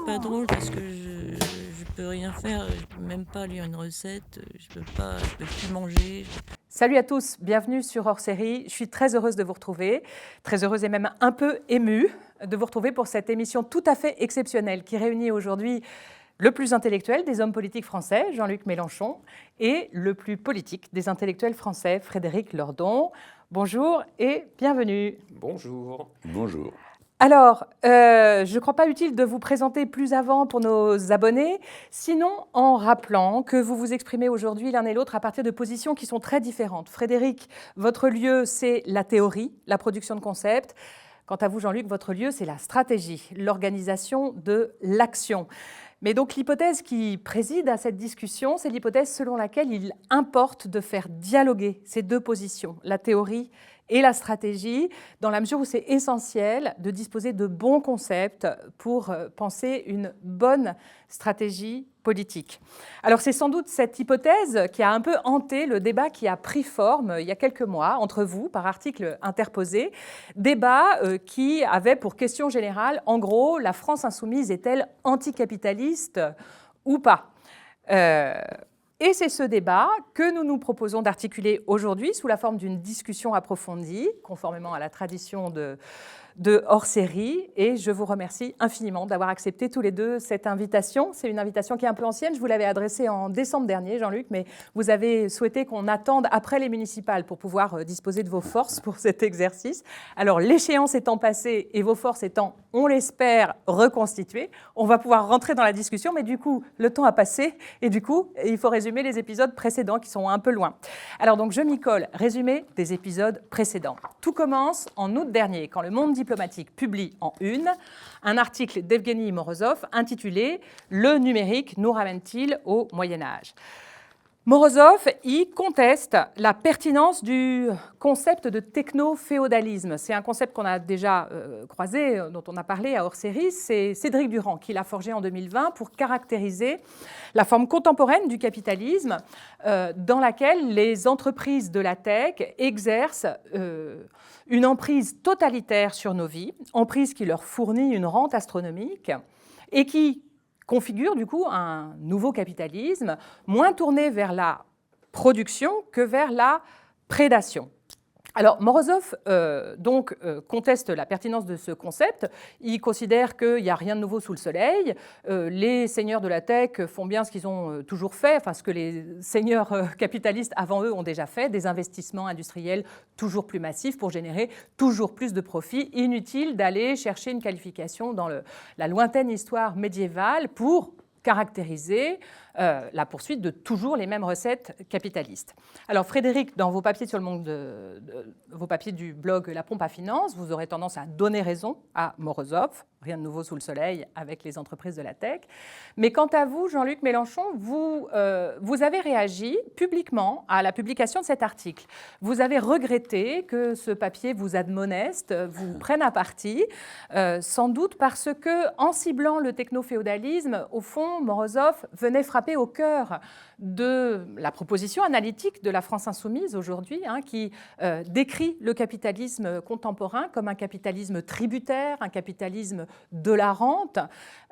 pas drôle parce que je peux rien faire, je peux même pas lire une recette, je peux plus manger. Salut à tous, bienvenue sur Hors Série. Je suis très heureuse de vous retrouver, très heureuse et même un peu émue de vous retrouver pour cette émission tout à fait exceptionnelle qui réunit aujourd'hui le plus intellectuel des hommes politiques français, Jean-Luc Mélenchon, et le plus politique des intellectuels français, Frédéric Lordon. Bonjour et bienvenue. Bonjour. Bonjour. Alors, je ne crois pas utile de vous présenter plus avant pour nos abonnés, sinon en rappelant que vous vous exprimez aujourd'hui l'un et l'autre à partir de positions qui sont très différentes. Frédéric, votre lieu, c'est la théorie, la production de concepts. Quant à vous, Jean-Luc, votre lieu, c'est la stratégie, l'organisation de l'action. Mais donc l'hypothèse qui préside à cette discussion, c'est l'hypothèse selon laquelle il importe de faire dialoguer ces deux positions, la théorie et la stratégie, dans la mesure où c'est essentiel de disposer de bons concepts pour penser une bonne stratégie politique. Alors c'est sans doute cette hypothèse qui a un peu hanté le débat qui a pris forme il y a quelques mois entre vous par article interposé, débat qui avait pour question générale, en gros, la France insoumise est-elle anticapitaliste ou pas Et c'est ce débat que nous nous proposons d'articuler aujourd'hui sous la forme d'une discussion approfondie, conformément à la tradition de hors-série. Et je vous remercie infiniment d'avoir accepté tous les deux cette invitation. C'est une invitation qui est un peu ancienne. Je vous l'avais adressée en décembre dernier, Jean-Luc, mais vous avez souhaité qu'on attende après les municipales pour pouvoir disposer de vos forces pour cet exercice. Alors, l'échéance étant passée et vos forces étant, on l'espère, reconstituées, on va pouvoir rentrer dans la discussion. Mais du coup, le temps a passé et du coup, il faut résumer les épisodes précédents qui sont un peu loin. Alors donc, je m'y colle. Résumé des épisodes précédents. Tout commence en août dernier, quand le Monde diplomatique publie en une un article d'Evgueni Morozov intitulé « Le numérique nous ramène-t-il au Moyen-Âge » Morozov y conteste la pertinence du concept de techno-féodalisme. C'est un concept qu'on a déjà croisé, dont on a parlé à hors-série. C'est Cédric Durand qui l'a forgé en 2020 pour caractériser la forme contemporaine du capitalisme dans laquelle les entreprises de la tech exercent une emprise totalitaire sur nos vies, emprise qui leur fournit une rente astronomique et qui configure du coup un nouveau capitalisme moins tourné vers la production que vers la prédation. Alors Morozov conteste la pertinence de ce concept. Il considère qu'il n'y a rien de nouveau sous le soleil. Les seigneurs de la tech font bien ce qu'ils ont toujours fait, enfin ce que les seigneurs capitalistes avant eux ont déjà fait, des investissements industriels toujours plus massifs pour générer toujours plus de profits. Inutile d'aller chercher une qualification dans la lointaine histoire médiévale pour caractériser la poursuite de toujours les mêmes recettes capitalistes. Alors Frédéric, dans vos papiers sur le monde vos papiers du blog La Pompe à Finance, vous aurez tendance à donner raison à Morozov, rien de nouveau sous le soleil avec les entreprises de la tech. Mais quant à vous, Jean-Luc Mélenchon, vous avez réagi publiquement à la publication de cet article. Vous avez regretté que ce papier vous admoneste, vous prenne à partie, sans doute parce que, en ciblant le techno-féodalisme, au fond, Morozov venait frapper au cœur de la proposition analytique de la France insoumise aujourd'hui, qui décrit le capitalisme contemporain comme un capitalisme tributaire, un capitalisme de la rente.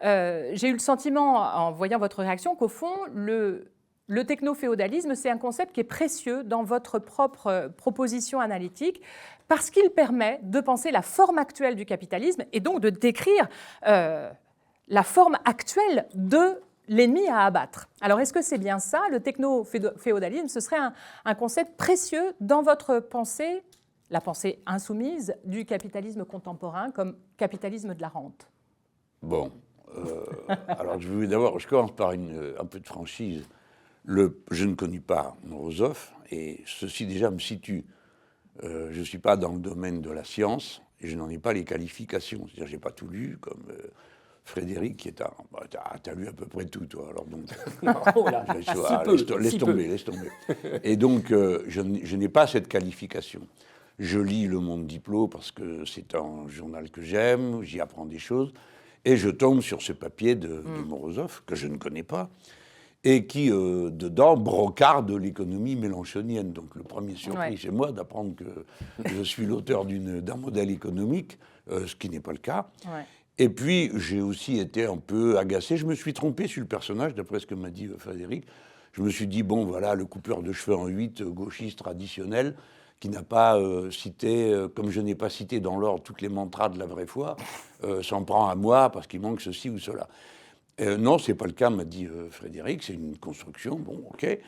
J'ai eu le sentiment, en voyant votre réaction, qu'au fond, le techno-féodalisme, c'est un concept qui est précieux dans votre propre proposition analytique parce qu'il permet de penser la forme actuelle du capitalisme et donc de décrire la forme actuelle de l'ennemi à abattre. Alors, est-ce que c'est bien ça, le techno-féodalisme? Ce serait un concept précieux dans votre pensée, la pensée insoumise du capitalisme contemporain comme capitalisme de la rente? Bon, alors je commence par un peu de franchise. Je ne connais pas Morozov, et ceci déjà me situe. Je ne suis pas dans le domaine de la science, et je n'en ai pas les qualifications. C'est-à-dire, je n'ai pas tout lu, comme Frédéric, qui est t'as lu à peu près tout, toi. Alors donc, laisse tomber. Et donc, je n'ai pas cette qualification. Je lis Le Monde Diplo parce que c'est un journal que j'aime, j'y apprends des choses, et je tombe sur ce papier de Morozov, que je ne connais pas, et qui, dedans, brocarde l'économie mélenchonienne. Donc le premier surpris, c'est moi d'apprendre que je suis l'auteur d'un modèle économique, ce qui n'est pas le cas. Et puis, j'ai aussi été un peu agacé. Je me suis trompé sur le personnage, d'après ce que m'a dit Frédéric. Je me suis dit, bon, voilà, le coupeur de cheveux en 8, gauchiste traditionnel, qui n'a pas cité, comme je n'ai pas cité dans l'ordre toutes les mantras de la vraie foi, s'en prend à moi parce qu'il manque ceci ou cela. Non, c'est pas le cas, m'a dit Frédéric, c'est une construction, bon, ok.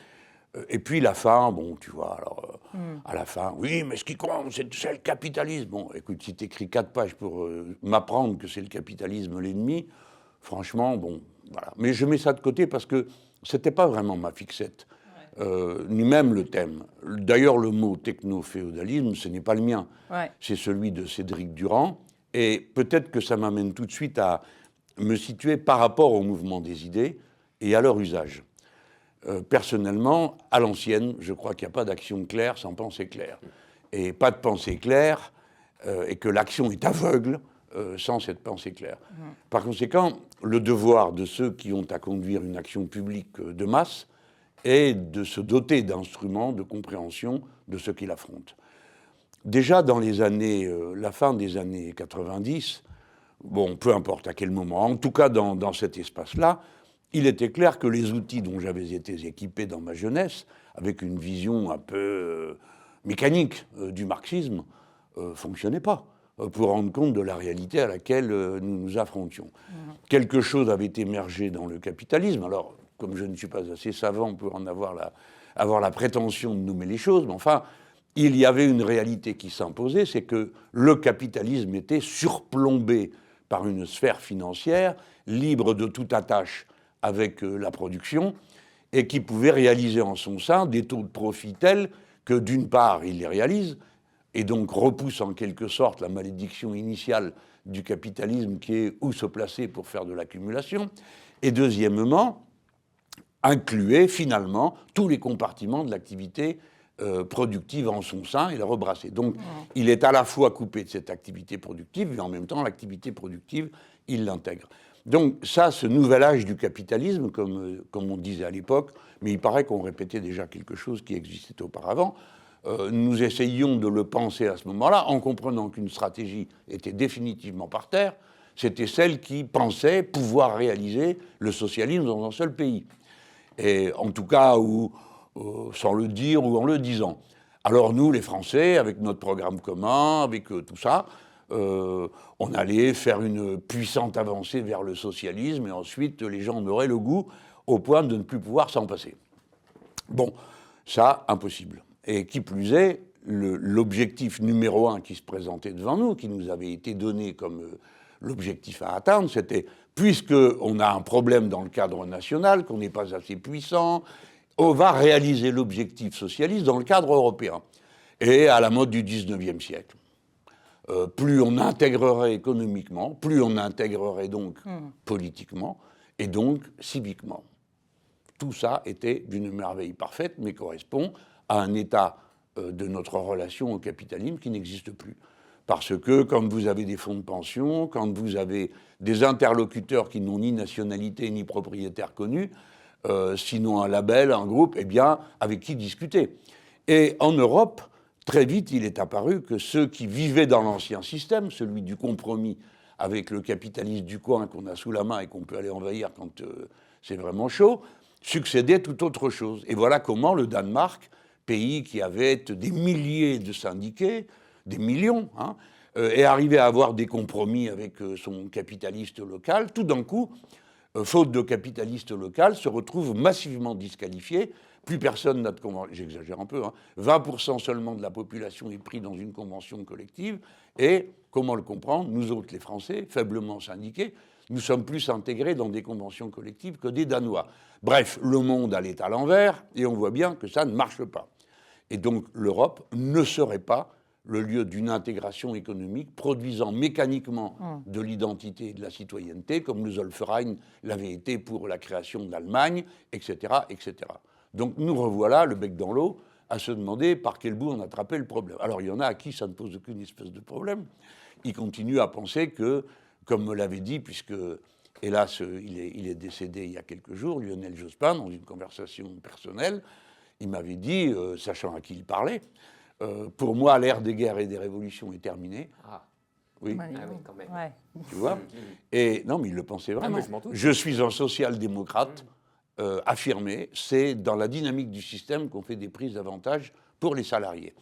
Et puis la fin, bon, tu vois, alors, à la fin, oui, mais ce qui compte, c'est le capitalisme. Bon, écoute, si t'écris 4 pages pour m'apprendre que c'est le capitalisme l'ennemi, franchement, bon, voilà. Mais je mets ça de côté parce que c'était pas vraiment ma fixette, ni même le thème. D'ailleurs, le mot techno-féodalisme, ce n'est pas le mien, c'est celui de Cédric Durand, et peut-être que ça m'amène tout de suite à me situer par rapport au mouvement des idées et à leur usage. Personnellement, à l'ancienne, je crois qu'il n'y a pas d'action claire sans pensée claire. Et pas de pensée claire, et que l'action est aveugle sans cette pensée claire. Par conséquent, le devoir de ceux qui ont à conduire une action publique de masse est de se doter d'instruments de compréhension de ce qu'ils affrontent. Déjà dans les années, la fin des années 90, bon, peu importe à quel moment, en tout cas dans cet espace-là, il était clair que les outils dont j'avais été équipé dans ma jeunesse, avec une vision un peu mécanique du marxisme, fonctionnaient pas pour rendre compte de la réalité à laquelle nous nous affrontions. Quelque chose avait émergé dans le capitalisme. Alors, comme je ne suis pas assez savant pour en avoir la prétention de nommer les choses, mais enfin, il y avait une réalité qui s'imposait, c'est que le capitalisme était surplombé par une sphère financière, libre de toute attache avec la production, et qui pouvait réaliser en son sein des taux de profit tels que, d'une part, il les réalise, et donc repousse en quelque sorte la malédiction initiale du capitalisme qui est où se placer pour faire de l'accumulation, et deuxièmement, incluait finalement tous les compartiments de l'activité productive en son sein et la rebrasser. Donc, il est à la fois coupé de cette activité productive, mais en même temps, l'activité productive, il l'intègre. Donc ça, ce nouvel âge du capitalisme, comme on disait à l'époque, mais il paraît qu'on répétait déjà quelque chose qui existait auparavant, nous essayions de le penser à ce moment-là, en comprenant qu'une stratégie était définitivement par terre, c'était celle qui pensait pouvoir réaliser le socialisme dans un seul pays. Et en tout cas, sans le dire ou en le disant. Alors nous, les Français, avec notre programme commun, avec tout ça, on allait faire une puissante avancée vers le socialisme et ensuite les gens en auraient le goût au point de ne plus pouvoir s'en passer. Bon, ça, impossible. Et qui plus est, l'objectif numéro 1 qui se présentait devant nous, qui nous avait été donné comme l'objectif à atteindre, c'était, puisqu'on a un problème dans le cadre national, qu'on n'est pas assez puissant, on va réaliser l'objectif socialiste dans le cadre européen. Et à la mode du 19e siècle. Plus on intégrerait économiquement, plus on intégrerait donc politiquement, et donc civiquement. Tout ça était d'une merveille parfaite, mais correspond à un état de notre relation au capitalisme qui n'existe plus. Parce que quand vous avez des fonds de pension, quand vous avez des interlocuteurs qui n'ont ni nationalité ni propriétaire connu, sinon un label, un groupe, eh bien, avec qui discuter. Et en Europe, très vite, il est apparu que ceux qui vivaient dans l'ancien système, celui du compromis avec le capitalisme du coin qu'on a sous la main et qu'on peut aller envahir quand c'est vraiment chaud, succédait tout autre chose. Et voilà comment le Danemark, pays qui avait des milliers de syndiqués, des millions, est arrivé à avoir des compromis avec son capitaliste local. Tout d'un coup, faute de capitaliste local, se retrouve massivement disqualifié. Plus personne n'a de convention, j'exagère un peu, 20% seulement de la population est pris dans une convention collective. Et, comment le comprendre, nous autres, les Français, faiblement syndiqués, nous sommes plus intégrés dans des conventions collectives que des Danois. Bref, le monde allait à l'envers, et on voit bien que ça ne marche pas. Et donc l'Europe ne serait pas le lieu d'une intégration économique produisant mécaniquement de l'identité et de la citoyenneté, comme le Zollverein l'avait été pour la création de l'Allemagne, etc., etc. Donc nous revoilà, le bec dans l'eau, à se demander par quel bout on attrapait le problème. Alors il y en a à qui ça ne pose aucune espèce de problème. Ils continuent à penser que, comme me l'avait dit, puisque hélas il est décédé il y a quelques jours, Lionel Jospin, dans une conversation personnelle, il m'avait dit, sachant à qui il parlait, pour moi l'ère des guerres et des révolutions est terminée. Oui. Ouais, Ah oui, quand même. ouais. Tu vois? Et non, mais il le pensait vraiment. mais je m'en doute. Je suis un social-démocrate affirmé. C'est dans la dynamique du système qu'on fait des prises d'avantage pour les salariés.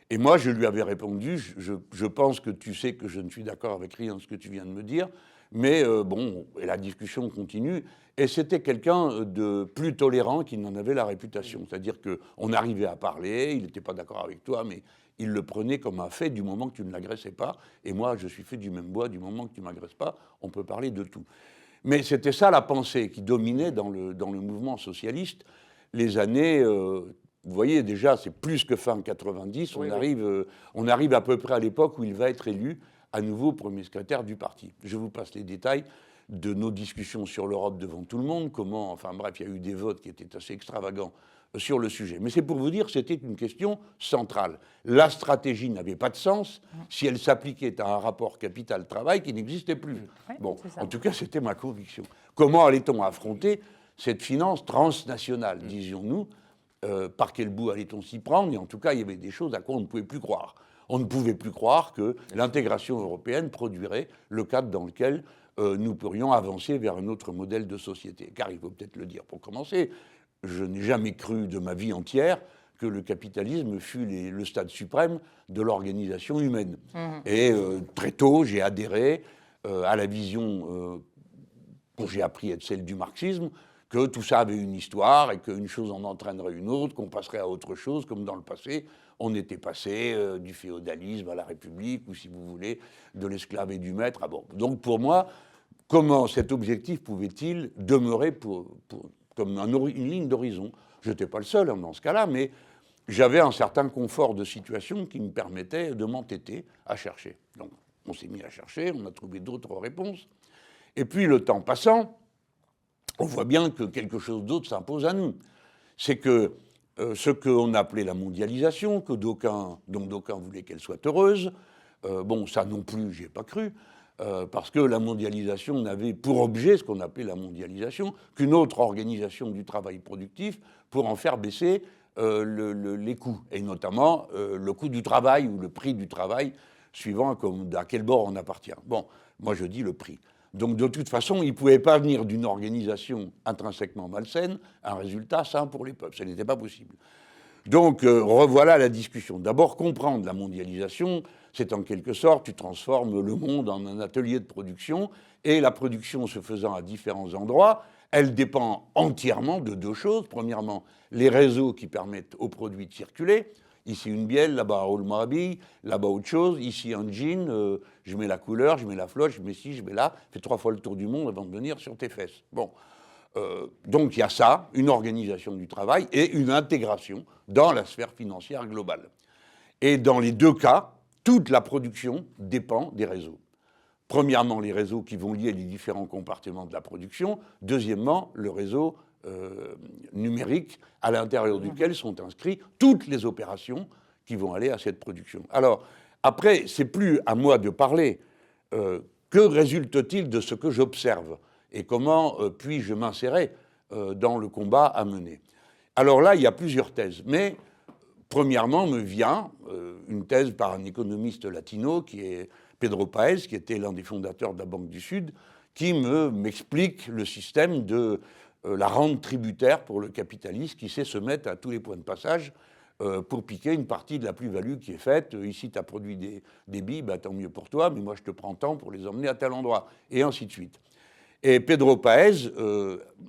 Et moi, je lui avais répondu, je pense que tu sais que je ne suis d'accord avec rien de ce que tu viens de me dire, mais bon, et la discussion continue. Et c'était quelqu'un de plus tolérant qui n'en avait la réputation. C'est-à-dire qu'on arrivait à parler, il n'était pas d'accord avec toi, mais il le prenait comme un fait du moment que tu ne l'agressais pas. Et moi, je suis fait du même bois, du moment que tu ne m'agresses pas, on peut parler de tout. Mais c'était ça la pensée qui dominait dans le mouvement socialiste. Les années, vous voyez déjà, c'est plus que fin 90, Oui, on arrive à peu près à l'époque où il va être élu à nouveau premier secrétaire du parti. Je vous passe les détails de nos discussions sur l'Europe devant tout le monde, comment, enfin bref, il y a eu des votes qui étaient assez extravagants sur le sujet. Mais c'est pour vous dire que c'était une question centrale. La stratégie n'avait pas de sens si elle s'appliquait à un rapport capital-travail qui n'existait plus. Ouais, Bon, c'est ça. en tout cas, c'était ma conviction. Comment allait-on affronter cette finance transnationale, disions-nous, par quel bout allait-on s'y prendre? Et en tout cas, il y avait des choses à quoi on ne pouvait plus croire. On ne pouvait plus croire que l'intégration européenne produirait le cadre dans lequel nous pourrions avancer vers un autre modèle de société. Car il faut peut-être le dire pour commencer, je n'ai jamais cru de ma vie entière que le capitalisme fût le stade suprême de l'organisation humaine. Et très tôt, j'ai adhéré à la vision dont j'ai appris à être celle du marxisme, que tout ça avait une histoire et qu'une chose en entraînerait une autre, qu'on passerait à autre chose, comme dans le passé, on était passé du féodalisme à la République, ou si vous voulez, de l'esclave et du maître. Ah bon. Donc pour moi, comment cet objectif pouvait-il demeurer comme une ligne d'horizon? Je n'étais pas le seul dans ce cas-là, mais j'avais un certain confort de situation qui me permettait de m'entêter à chercher. Donc on s'est mis à chercher, on a trouvé d'autres réponses. Et puis le temps passant, on voit bien que quelque chose d'autre s'impose à nous. C'est que ce qu'on appelait la mondialisation, dont d'aucuns voulaient qu'elle soit heureuse, bon, ça non plus, j'y ai pas cru, parce que la mondialisation n'avait pour objet, ce qu'on appelait la mondialisation, qu'une autre organisation du travail productif pour en faire baisser les coûts, et notamment le coût du travail ou le prix du travail, suivant à quel bord on appartient. Bon, moi je dis le prix. Donc de toute façon, il ne pouvait pas venir d'une organisation intrinsèquement malsaine un résultat sain pour les peuples. Ce n'était pas possible. Donc revoilà la discussion. D'abord, comprendre la mondialisation, c'est en quelque sorte, tu transformes le monde en un atelier de production, et la production se faisant à différents endroits, elle dépend entièrement de deux choses. Premièrement, les réseaux qui permettent aux produits de circuler. Ici une bielle, là-bas un roule Moabi, là-bas autre chose, ici un jean, je mets la couleur, je mets la flotte, je mets ci, je mets là, fais 3 fois le tour du monde avant de venir sur tes fesses. Bon, donc il y a ça, une organisation du travail et une intégration dans la sphère financière globale. Et dans les deux cas, toute la production dépend des réseaux. Premièrement, les réseaux qui vont lier les différents compartiments de la production. Deuxièmement, le réseau numérique à l'intérieur duquel sont inscrites toutes les opérations qui vont aller à cette production. Alors, après, c'est plus à moi de parler. Que résulte-t-il de ce que j'observe? Et comment puis-je m'insérer dans le combat à mener? Alors là, il y a plusieurs thèses. Mais, premièrement, me vient une thèse par un économiste latino qui est Pedro Paez, qui était l'un des fondateurs de la Banque du Sud, qui m'explique le système de la rente tributaire pour le capitaliste qui sait se mettre à tous les points de passage pour piquer une partie de la plus-value qui est faite. Ici, tu as produit des billes, bah, tant mieux pour toi, mais moi, je te prends tant pour les emmener à tel endroit, et ainsi de suite. Et Pedro Paez,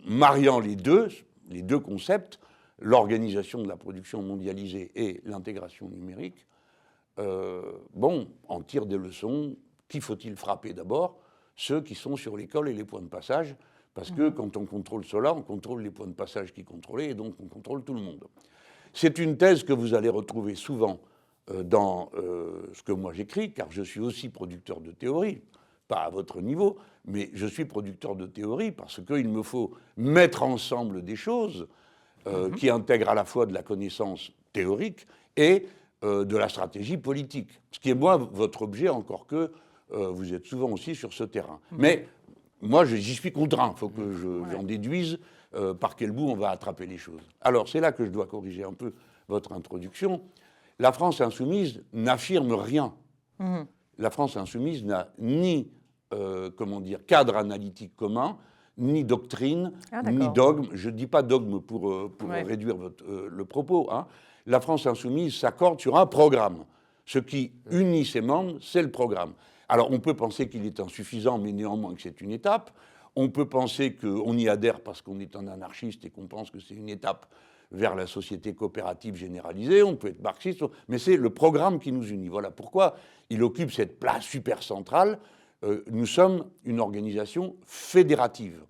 mariant les deux concepts, l'organisation de la production mondialisée et l'intégration numérique, en tire des leçons. Qui faut-il frapper d'abord? Ceux qui sont sur les cols et les points de passage, parce que quand on contrôle cela, on contrôle les points de passage qui contrôlaient, et donc on contrôle tout le monde. C'est une thèse que vous allez retrouver souvent dans ce que moi j'écris, car je suis aussi producteur de théorie, pas à votre niveau, mais je suis producteur de théorie parce qu'il me faut mettre ensemble des choses qui intègrent à la fois de la connaissance théorique et de la stratégie politique. Ce qui est, moi, votre objet, encore que vous êtes souvent aussi sur ce terrain. Mais moi, j'y suis contraint. Il faut que j'en déduise par quel bout on va attraper les choses. Alors, c'est là que je dois corriger un peu votre introduction. La France insoumise n'affirme rien la France insoumise n'a ni, cadre analytique commun, ni doctrine, ni dogme. Je ne dis pas dogme pour réduire le propos. Hein. La France insoumise s'accorde sur un programme. Ce qui unit ses membres, c'est le programme. Alors, on peut penser qu'il est insuffisant, mais néanmoins que c'est une étape. On peut penser qu'on y adhère parce qu'on est un anarchiste et qu'on pense que c'est une étape vers la société coopérative généralisée. On peut être marxiste, mais c'est le programme qui nous unit. Voilà pourquoi il occupe cette place super centrale. Nous sommes une organisation fédérative.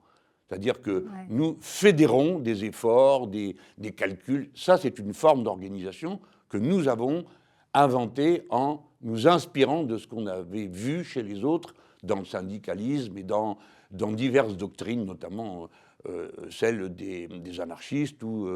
C'est-à-dire que nous fédérons des efforts, des calculs. Ça, c'est une forme d'organisation que nous avons inventée en nous inspirant de ce qu'on avait vu chez les autres dans le syndicalisme et dans diverses doctrines, notamment celle des anarchistes ou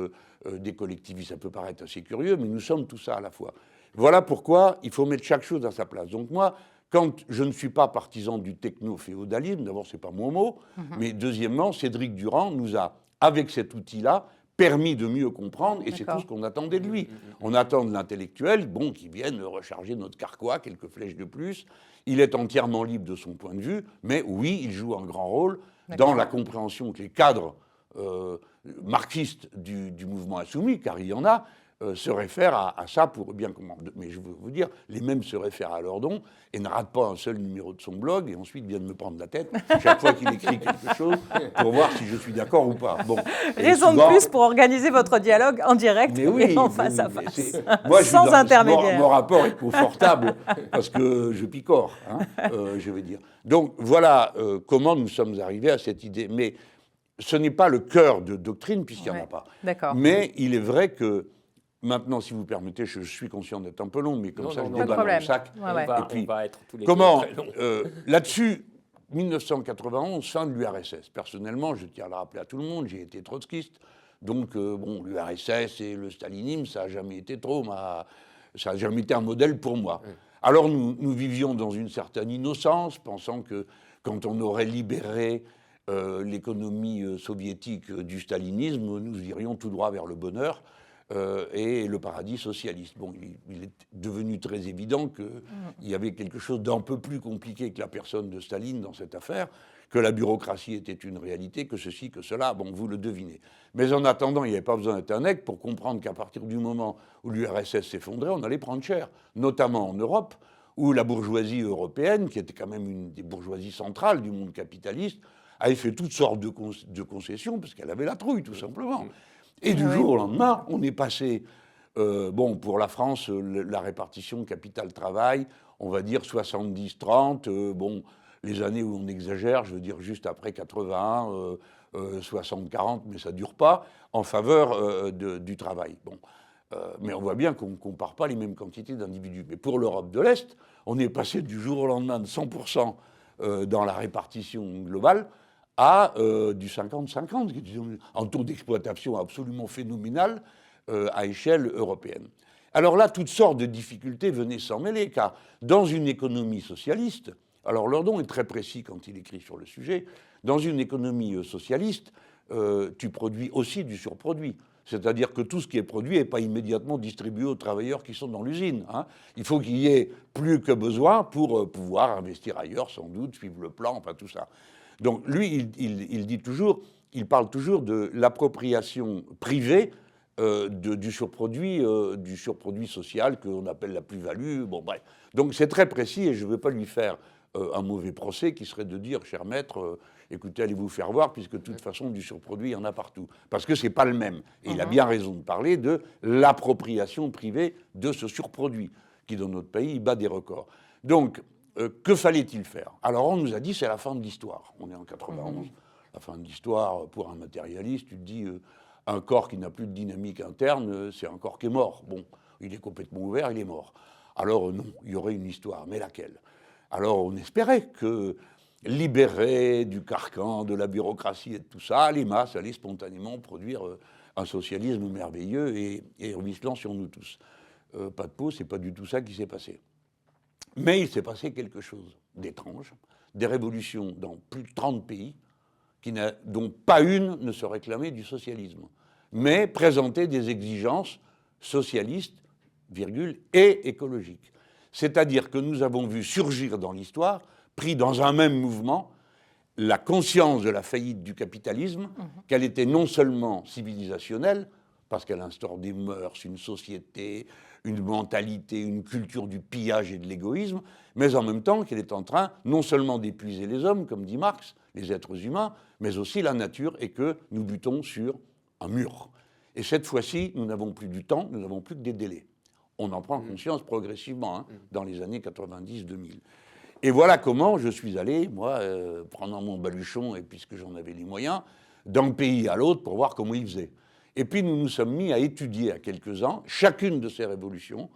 des collectivistes. Ça peut paraître assez curieux, mais nous sommes tout ça à la fois. Voilà pourquoi il faut mettre chaque chose à sa place. Donc moi, quand je ne suis pas partisan du techno-féodalisme, d'abord, ce n'est pas mon mot, mais deuxièmement, Cédric Durand nous a, avec cet outil-là, permis de mieux comprendre, et c'est tout ce qu'on attendait de lui. On attend de l'intellectuel, qui vienne recharger notre carquois, quelques flèches de plus. Il est entièrement libre de son point de vue, mais oui, il joue un grand rôle dans la compréhension que les cadres marxistes du mouvement insoumis, car il y en a, se réfèrent à ça pour bien comprendre. Mais je veux vous dire, les mêmes se réfèrent à leur don et ne ratent pas un seul numéro de son blog et ensuite viennent me prendre la tête chaque fois qu'il écrit quelque chose pour voir si je suis d'accord ou pas. Bon, raison souvent, de plus pour organiser votre dialogue en direct et en face à face, moi, sans intermédiaire. Mon rapport est confortable parce que je picore, je vais dire. Donc voilà comment nous sommes arrivés à cette idée. Mais ce n'est pas le cœur de doctrine puisqu'il n'y en a pas. D'accord. Mais il est vrai que maintenant, si vous permettez, je suis conscient d'être un peu long, mais comme ça, je déballe dans le sac. On va être tous les comment là-dessus, 1991, fin de l'URSS. Personnellement, je tiens à le rappeler à tout le monde, j'ai été trotskiste. Donc, l'URSS et le stalinisme, ça n'a jamais été ça n'a jamais été un modèle pour moi. Alors, nous vivions dans une certaine innocence, pensant que quand on aurait libéré l'économie soviétique du stalinisme, nous irions tout droit vers le bonheur. Et le paradis socialiste. Bon, il est devenu très évident qu'il y avait quelque chose d'un peu plus compliqué que la personne de Staline dans cette affaire, que la bureaucratie était une réalité, que ceci, que cela, vous le devinez. Mais en attendant, il n'y avait pas besoin d'être un nec pour comprendre qu'à partir du moment où l'URSS s'effondrait, on allait prendre cher, notamment en Europe, où la bourgeoisie européenne, qui était quand même une des bourgeoisies centrales du monde capitaliste, avait fait toutes sortes de concessions, parce qu'elle avait la trouille, tout simplement. Et du jour au lendemain, on est passé, pour la France, la répartition capital-travail, on va dire 70-30, les années où on exagère, je veux dire juste après 81, 60-40, mais ça ne dure pas, en faveur du travail. Mais on voit bien qu'on ne compare pas les mêmes quantités d'individus. Mais pour l'Europe de l'Est, on est passé du jour au lendemain de 100% dans la répartition globale à du 50-50, qui est un taux d'exploitation absolument phénoménal à échelle européenne. Alors là, toutes sortes de difficultés venaient s'en mêler, car dans une économie socialiste, alors Lordon est très précis quand il écrit sur le sujet, dans une économie socialiste, tu produis aussi du surproduit. C'est-à-dire que tout ce qui est produit n'est pas immédiatement distribué aux travailleurs qui sont dans l'usine. Il faut qu'il y ait plus que besoin pour pouvoir investir ailleurs, sans doute, suivre le plan, enfin tout ça. Donc lui, il parle toujours de l'appropriation privée du surproduit social qu'on appelle la plus-value. Bref. Donc c'est très précis et je ne veux pas lui faire un mauvais procès qui serait de dire, cher maître, écoutez, allez vous faire voir, puisque de toute façon, du surproduit, il y en a partout. Parce que ce n'est pas le même. Et il a bien raison de parler de l'appropriation privée de ce surproduit, qui dans notre pays bat des records. Donc, que fallait-il faire? Alors on nous a dit c'est la fin de l'histoire. On est en 91, la fin de l'histoire pour un matérialiste. Tu te dis un corps qui n'a plus de dynamique interne, c'est un corps qui est mort. Bon, il est complètement ouvert, il est mort. Alors non, il y aurait une histoire, mais laquelle? Alors on espérait que libérés du carcan, de la bureaucratie et de tout ça, les masses allaient spontanément produire un socialisme merveilleux et ruisselant sur nous tous. Pas de peau, c'est pas du tout ça qui s'est passé. Mais il s'est passé quelque chose d'étrange, des révolutions dans plus de 30 pays, dont pas une ne se réclamait du socialisme, mais présentaient des exigences socialistes, et écologiques. C'est-à-dire que nous avons vu surgir dans l'histoire, pris dans un même mouvement, la conscience de la faillite du capitalisme, qu'elle était non seulement civilisationnelle, parce qu'elle instaure des mœurs, une société, une mentalité, une culture du pillage et de l'égoïsme, mais en même temps qu'elle est en train non seulement d'épuiser les hommes, comme dit Marx, les êtres humains, mais aussi la nature, et que nous butons sur un mur. Et cette fois-ci, nous n'avons plus du temps, nous n'avons plus que des délais. On en prend conscience progressivement, dans les années 90-2000. Et voilà comment je suis allé, moi, prenant mon baluchon, et puisque j'en avais les moyens, d'un pays à l'autre pour voir comment ils faisaient. Et puis nous nous sommes mis à étudier à quelques-uns chacune de ces révolutions,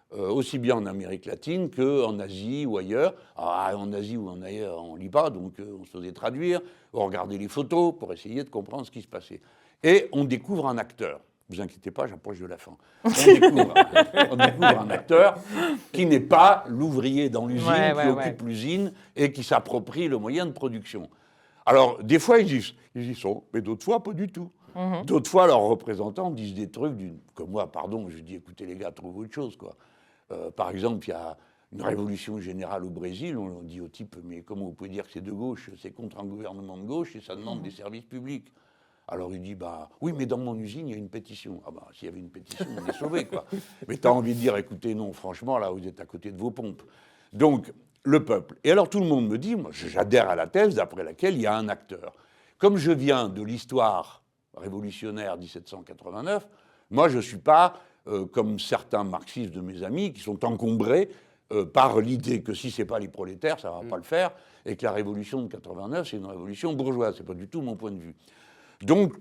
aussi bien en Amérique latine qu'en Asie ou ailleurs. En Asie ou en ailleurs, on ne lit pas, donc on se faisait traduire, on regardait les photos pour essayer de comprendre ce qui se passait. Et on découvre un acteur. Ne vous inquiétez pas, j'approche de la fin. On découvre un acteur qui n'est pas l'ouvrier dans l'usine, qui occupe l'usine et qui s'approprie le moyen de production. Alors, des fois, ils y sont, mais d'autres fois, pas du tout. D'autres fois, leurs représentants disent des trucs, comme moi, pardon, je dis, écoutez les gars, trouvez autre chose, quoi. Par exemple, il y a une révolution générale au Brésil, on dit au type, mais comment vous pouvez dire que c'est de gauche, c'est contre un gouvernement de gauche et ça demande des services publics. Alors il dit, bah oui, mais dans mon usine, il y a une pétition. Ah bah, s'il y avait une pétition, on est sauvé, quoi. Mais tu as envie de dire, écoutez, non, franchement, là, vous êtes à côté de vos pompes. Donc, le peuple. Et alors tout le monde me dit, moi, j'adhère à la thèse d'après laquelle il y a un acteur. Comme je viens de l'histoire révolutionnaire 1789, moi, je ne suis pas comme certains marxistes de mes amis qui sont encombrés par l'idée que si ce n'est pas les prolétaires, ça ne va pas le faire, et que la révolution de 89, c'est une révolution bourgeoise. Ce n'est pas du tout mon point de vue. Donc,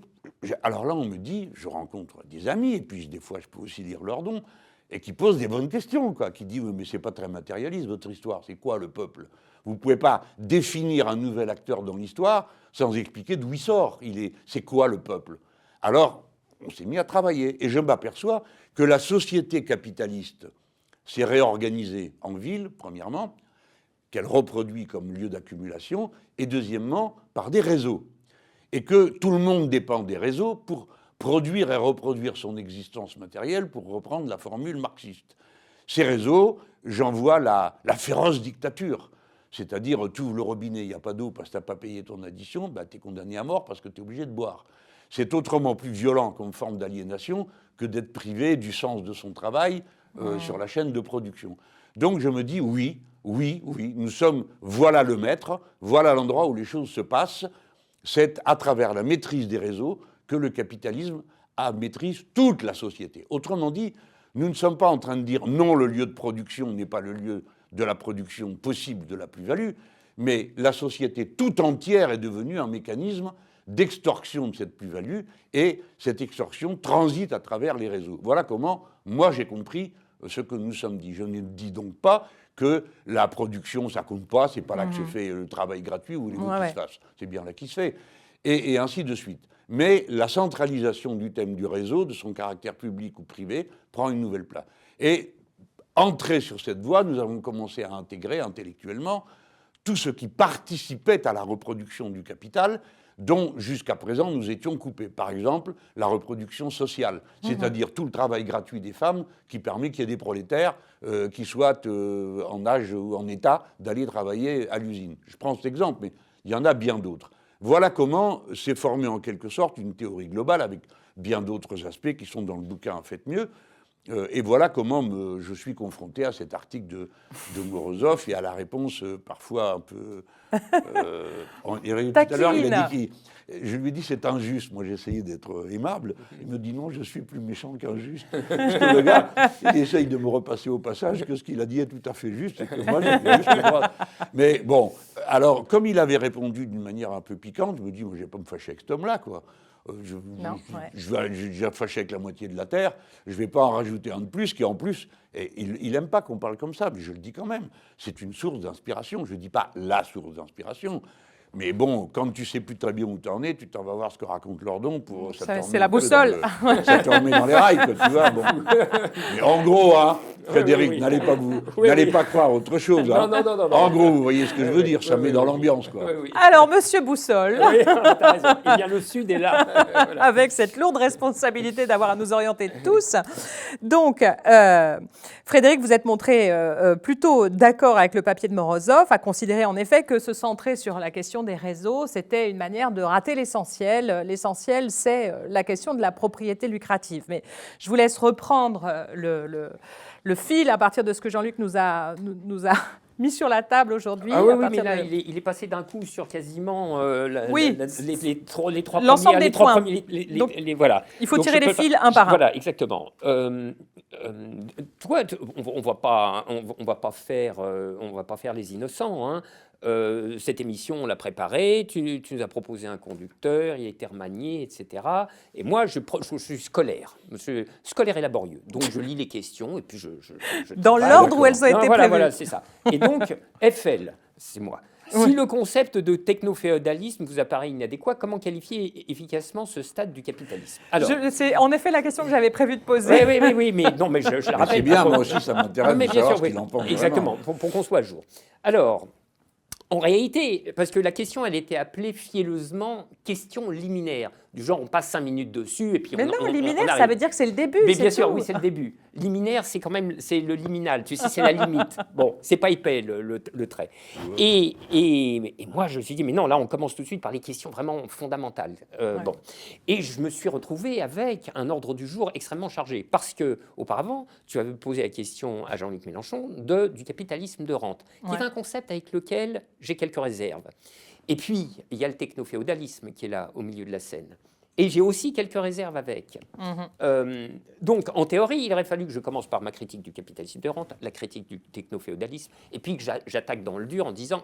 alors là, on me dit, je rencontre des amis, et puis des fois, je peux aussi lire leurs dons, et qui posent des bonnes questions, quoi, qui disent, oui, mais c'est pas très matérialiste, votre histoire, c'est quoi le peuple? Vous ne pouvez pas définir un nouvel acteur dans l'histoire sans expliquer d'où il sort. C'est quoi le peuple? Alors, on s'est mis à travailler, et je m'aperçois que la société capitaliste s'est réorganisée en ville, premièrement, qu'elle reproduit comme lieu d'accumulation, et deuxièmement, par des réseaux. Et que tout le monde dépend des réseaux pour produire et reproduire son existence matérielle, pour reprendre la formule marxiste. Ces réseaux, j'en vois la féroce dictature. C'est-à-dire, tu ouvres le robinet, il n'y a pas d'eau parce que tu n'as pas payé ton addition, bah, tu es condamné à mort parce que tu es obligé de boire. C'est autrement plus violent comme forme d'aliénation que d'être privé du sens de son travail sur la chaîne de production. Donc je me dis, oui, nous sommes, voilà le maître, voilà l'endroit où les choses se passent. C'est à travers la maîtrise des réseaux que le capitalisme maîtrise toute la société. Autrement dit, nous ne sommes pas en train de dire non, le lieu de production n'est pas le lieu de la production possible de la plus-value, mais la société tout entière est devenue un mécanisme d'extorsion de cette plus-value, et cette extorsion transite à travers les réseaux. Voilà comment moi j'ai compris ce que nous sommes dit. Je ne dis donc pas que la production, ça compte pas, c'est pas là que se fait le travail gratuit ou les mots qui se fassent. C'est bien là qui se fait. Et ainsi de suite. Mais la centralisation du thème du réseau, de son caractère public ou privé, prend une nouvelle place. Et entré sur cette voie, nous avons commencé à intégrer intellectuellement tout ce qui participait à la reproduction du capital, dont jusqu'à présent nous étions coupés. Par exemple, la reproduction sociale, c'est-à-dire tout le travail gratuit des femmes qui permet qu'il y ait des prolétaires qui soient en âge ou en état d'aller travailler à l'usine. Je prends cet exemple, mais il y en a bien d'autres. Voilà comment s'est formée en quelque sorte une théorie globale avec bien d'autres aspects qui sont dans le bouquin « Faites mieux ». Et voilà comment je suis confronté à cet article de Morozov et à la réponse parfois un peu... tout à l'heure, il a dit je lui ai dit c'est injuste. Moi, j'ai essayé d'être aimable. Il me dit non, je suis plus méchant qu'injuste. Parce que le gars, il essaye de me repasser au passage que ce qu'il a dit est tout à fait juste et que moi, j'ai juste le droit. Mais bon, alors, comme il avait répondu d'une manière un peu piquante, je me dis, moi, je ne vais pas me fâcher avec cet homme-là, quoi. Je vais déjà fâché avec la moitié de la Terre, je ne vais pas en rajouter un de plus qui, en plus, et il n'aime pas qu'on parle comme ça, mais je le dis quand même, c'est une source d'inspiration. Je ne dis pas la source d'inspiration. Mais bon, quand tu sais plus très bien où tu en es, tu t'en vas voir ce que raconte Lordon pour... C'est la boussole. Ça te remet dans les rails, quoi, tu vois. Bon. Mais en gros, hein, Frédéric, n'allez pas croire autre chose. Hein. Non. En gros, vous voyez ce que je veux dire, ça met dans l'ambiance, quoi. Alors, monsieur Boussole, Oui, t'as raison. Eh bien, le Sud est là. Voilà. avec cette lourde responsabilité d'avoir à nous orienter tous. Donc, Frédéric, vous êtes montré plutôt d'accord avec le papier de Morozov, à considérer en effet que se centrer sur la question des réseaux, c'était une manière de rater l'essentiel. L'essentiel, c'est la question de la propriété lucrative. Mais je vous laisse reprendre le fil à partir de ce que Jean-Luc nous a mis sur la table aujourd'hui. Ah oui, mais là, il est passé d'un coup sur quasiment les trois l'ensemble premiers, des points. Donc, voilà. Il faut Donc, tirer les fils un par un. Voilà, exactement. Toi, on va pas faire les innocents. Hein. Cette émission, on l'a préparée, tu nous as proposé un conducteur, il a été remanié, etc. Et moi, je suis scolaire, scolaire et laborieux. Donc, je lis les questions et puis je dans l'ordre où elles ont été prévues. Voilà, c'est ça. Et donc, FL, c'est moi. Si le concept de techno-féodalisme vous apparaît inadéquat, comment qualifier efficacement ce stade du capitalisme? Alors, c'est en effet la question que j'avais prévu de poser. Oui, mais non, mais je la rappelle. C'est bien, moi aussi, ça m'intéresse de savoir ce qu'il en pense. Exactement, pour qu'on soit à jour. Alors, en réalité, parce que la question, elle était appelée fielleusement question liminaire. Du genre, on passe 5 minutes dessus et puis mais non, liminaire, ça veut dire que c'est le début. Mais bien sûr, tout. oui, c'est le début. Liminaire, c'est quand même, c'est le liminal, tu sais, c'est la limite. Bon, c'est pas épais le trait. Et moi, je me suis dit, mais non, là, on commence tout de suite par les questions vraiment fondamentales. Bon. Et je me suis retrouvé avec un ordre du jour extrêmement chargé. Parce que, auparavant, tu avais posé la question à Jean-Luc Mélenchon du capitalisme de rente, qui est un concept avec lequel j'ai quelques réserves. Et puis, il y a le techno-féodalisme qui est là, au milieu de la scène. Et j'ai aussi quelques réserves avec. Donc, en théorie, il aurait fallu que je commence par ma critique du capitalisme de rente, la critique du techno-féodalisme, et puis que j'attaque dans le dur en disant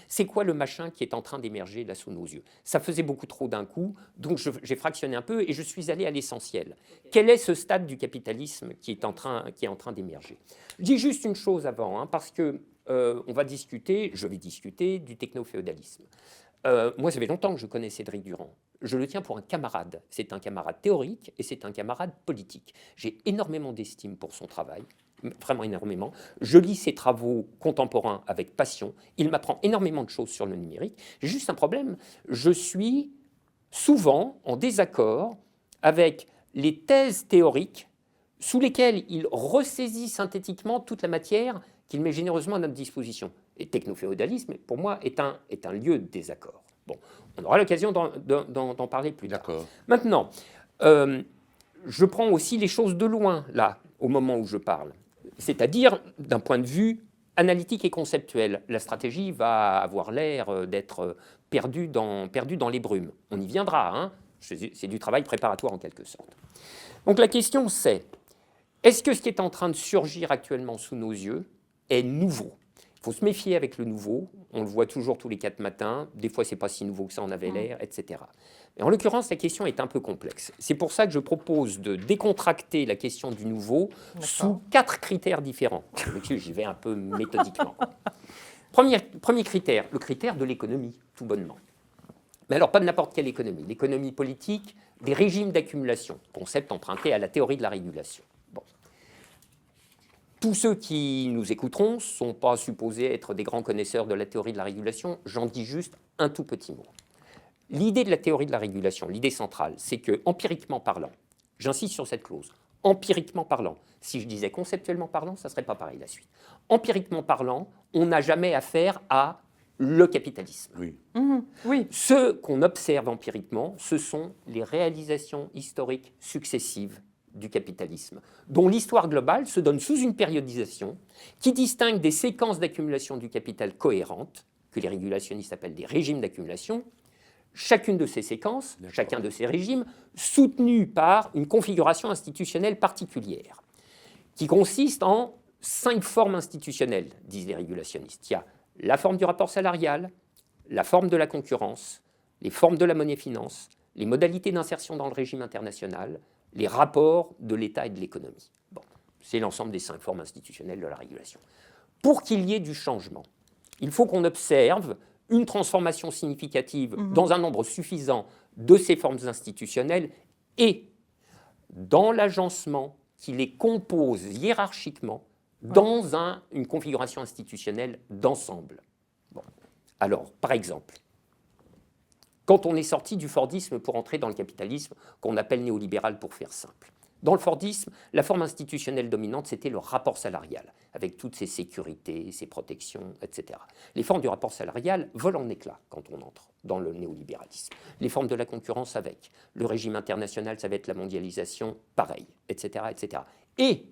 c'est quoi le machin qui est en train d'émerger là sous nos yeux. Ça faisait beaucoup trop d'un coup, donc j'ai fractionné un peu et je suis allé à l'essentiel. Quel est ce stade du capitalisme qui est en train d'émerger? Je dis juste une chose avant, hein, parce que je vais discuter du techno-féodalisme. Moi, ça fait longtemps que je connais Cédric Durand. Je le tiens pour un camarade. C'est un camarade théorique et c'est un camarade politique. J'ai énormément d'estime pour son travail, vraiment énormément. Je lis ses travaux contemporains avec passion. Il m'apprend énormément de choses sur le numérique. J'ai juste un problème. Je suis souvent en désaccord avec les thèses théoriques sous lesquelles il ressaisit synthétiquement toute la matière qu'il met généreusement à notre disposition. Et techno-féodalisme, pour moi, est un lieu de désaccord. Bon, on aura l'occasion d'en parler plus tard. Maintenant, je prends aussi les choses de loin, là, au moment où je parle. C'est-à-dire, d'un point de vue analytique et conceptuel, la stratégie va avoir l'air d'être perdue dans les brumes. On y viendra, hein. C'est du travail préparatoire en quelque sorte. Donc la question c'est, est-ce que ce qui est en train de surgir actuellement sous nos yeux est nouveau? Il faut se méfier avec le nouveau, on le voit toujours tous les 4 matins, des fois c'est pas si nouveau que ça en avait l'air, etc. Mais en l'occurrence, la question est un peu complexe. C'est pour ça que je propose de décontracter la question du nouveau sous 4 critères différents. J'y vais un peu méthodiquement. Premier critère, le critère de l'économie, tout bonnement. Mais alors pas de n'importe quelle économie, l'économie politique, des régimes d'accumulation, concept emprunté à la théorie de la régulation. Bon. Tous ceux qui nous écouteront ne sont pas supposés être des grands connaisseurs de la théorie de la régulation, j'en dis juste un tout petit mot. L'idée de la théorie de la régulation, l'idée centrale, c'est que, empiriquement parlant, j'insiste sur cette clause, empiriquement parlant, si je disais conceptuellement parlant, ça ne serait pas pareil la suite. Empiriquement parlant, on n'a jamais affaire à le capitalisme. Oui. Oui. Ce qu'on observe empiriquement, ce sont les réalisations historiques successives du capitalisme, dont l'histoire globale se donne sous une périodisation qui distingue des séquences d'accumulation du capital cohérentes, que les régulationnistes appellent des régimes d'accumulation, chacune de ces séquences, chacun de ces régimes, soutenu par une configuration institutionnelle particulière, qui consiste en 5 formes institutionnelles, disent les régulationnistes. Il y a la forme du rapport salarial, la forme de la concurrence, les formes de la monnaie-finance, les modalités d'insertion dans le régime international, les rapports de l'État et de l'économie. Bon, c'est l'ensemble des 5 formes institutionnelles de la régulation. Pour qu'il y ait du changement, il faut qu'on observe une transformation significative dans un nombre suffisant de ces formes institutionnelles et dans l'agencement qui les compose hiérarchiquement dans une configuration institutionnelle d'ensemble. Bon. Alors, par exemple, quand on est sorti du Fordisme pour entrer dans le capitalisme, qu'on appelle néolibéral pour faire simple, dans le Fordisme, la forme institutionnelle dominante, c'était le rapport salarial, avec toutes ses sécurités, ses protections, etc. Les formes du rapport salarial volent en éclats quand on entre dans le néolibéralisme. Les formes de la concurrence avec. Le régime international, ça va être la mondialisation, pareil, etc., etc. Et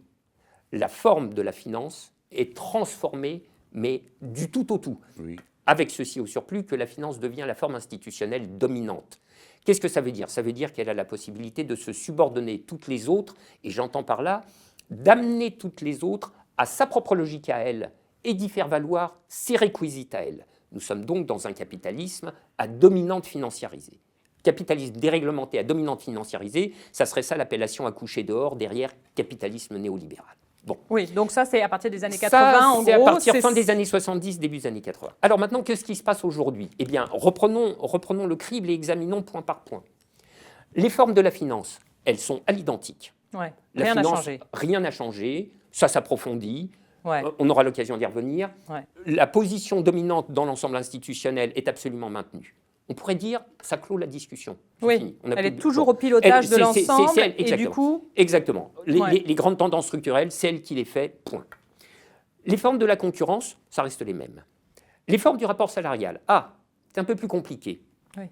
la forme de la finance est transformée, mais du tout au tout. Oui. Avec ceci au surplus que la finance devient la forme institutionnelle dominante. Qu'est-ce que ça veut dire? Ça veut dire qu'elle a la possibilité de se subordonner toutes les autres, et j'entends par là d'amener toutes les autres à sa propre logique à elle et d'y faire valoir ses réquisites à elle. Nous sommes donc dans un capitalisme à dominante financiarisée. Capitalisme déréglementé à dominante financiarisée, ça serait ça l'appellation à coucher dehors derrière capitalisme néolibéral. Bon. Oui, donc ça, c'est à partir des années 80, en gros. C'est à partir fin des années 70, début des années 80. Alors maintenant, qu'est-ce qui se passe aujourd'hui? Eh bien, reprenons le crible et examinons point par point. Les formes de la finance, elles sont à l'identique. Ouais. La Rien n'a finance, changé. Rien n'a changé, ça s'approfondit, Ouais. on aura l'occasion d'y revenir. Ouais. La position dominante dans l'ensemble institutionnel est absolument maintenue. On pourrait dire, ça clôt la discussion. Oui, Fini. On a elle plus est toujours au bon. pilotage de C'est l'ensemble, elle, et du coup... Exactement. Ouais. Les grandes tendances structurelles, c'est elle qui les fait, point. Les formes de la concurrence, ça reste les mêmes. Les formes du rapport salarial, c'est un peu plus compliqué. Oui.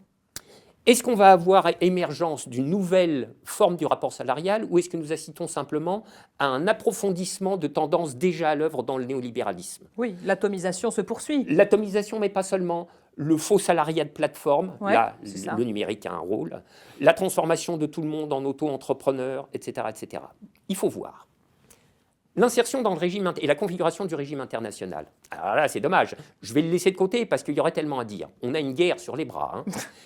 Est-ce qu'on va avoir émergence d'une nouvelle forme du rapport salarial ou est-ce que nous assistons simplement à un approfondissement de tendances déjà à l'œuvre dans le néolibéralisme? Oui, l'atomisation se poursuit. L'atomisation, mais pas seulement. Le faux salariat de plateforme, Ouais, là, c'est ça. le numérique a un rôle. La transformation de tout le monde en auto-entrepreneur, etc., etc. Il faut voir. L'insertion dans le régime et la configuration du régime international. Alors là, c'est dommage. Je vais le laisser de côté parce qu'il y aurait tellement à dire. On a une guerre sur les bras. Hein,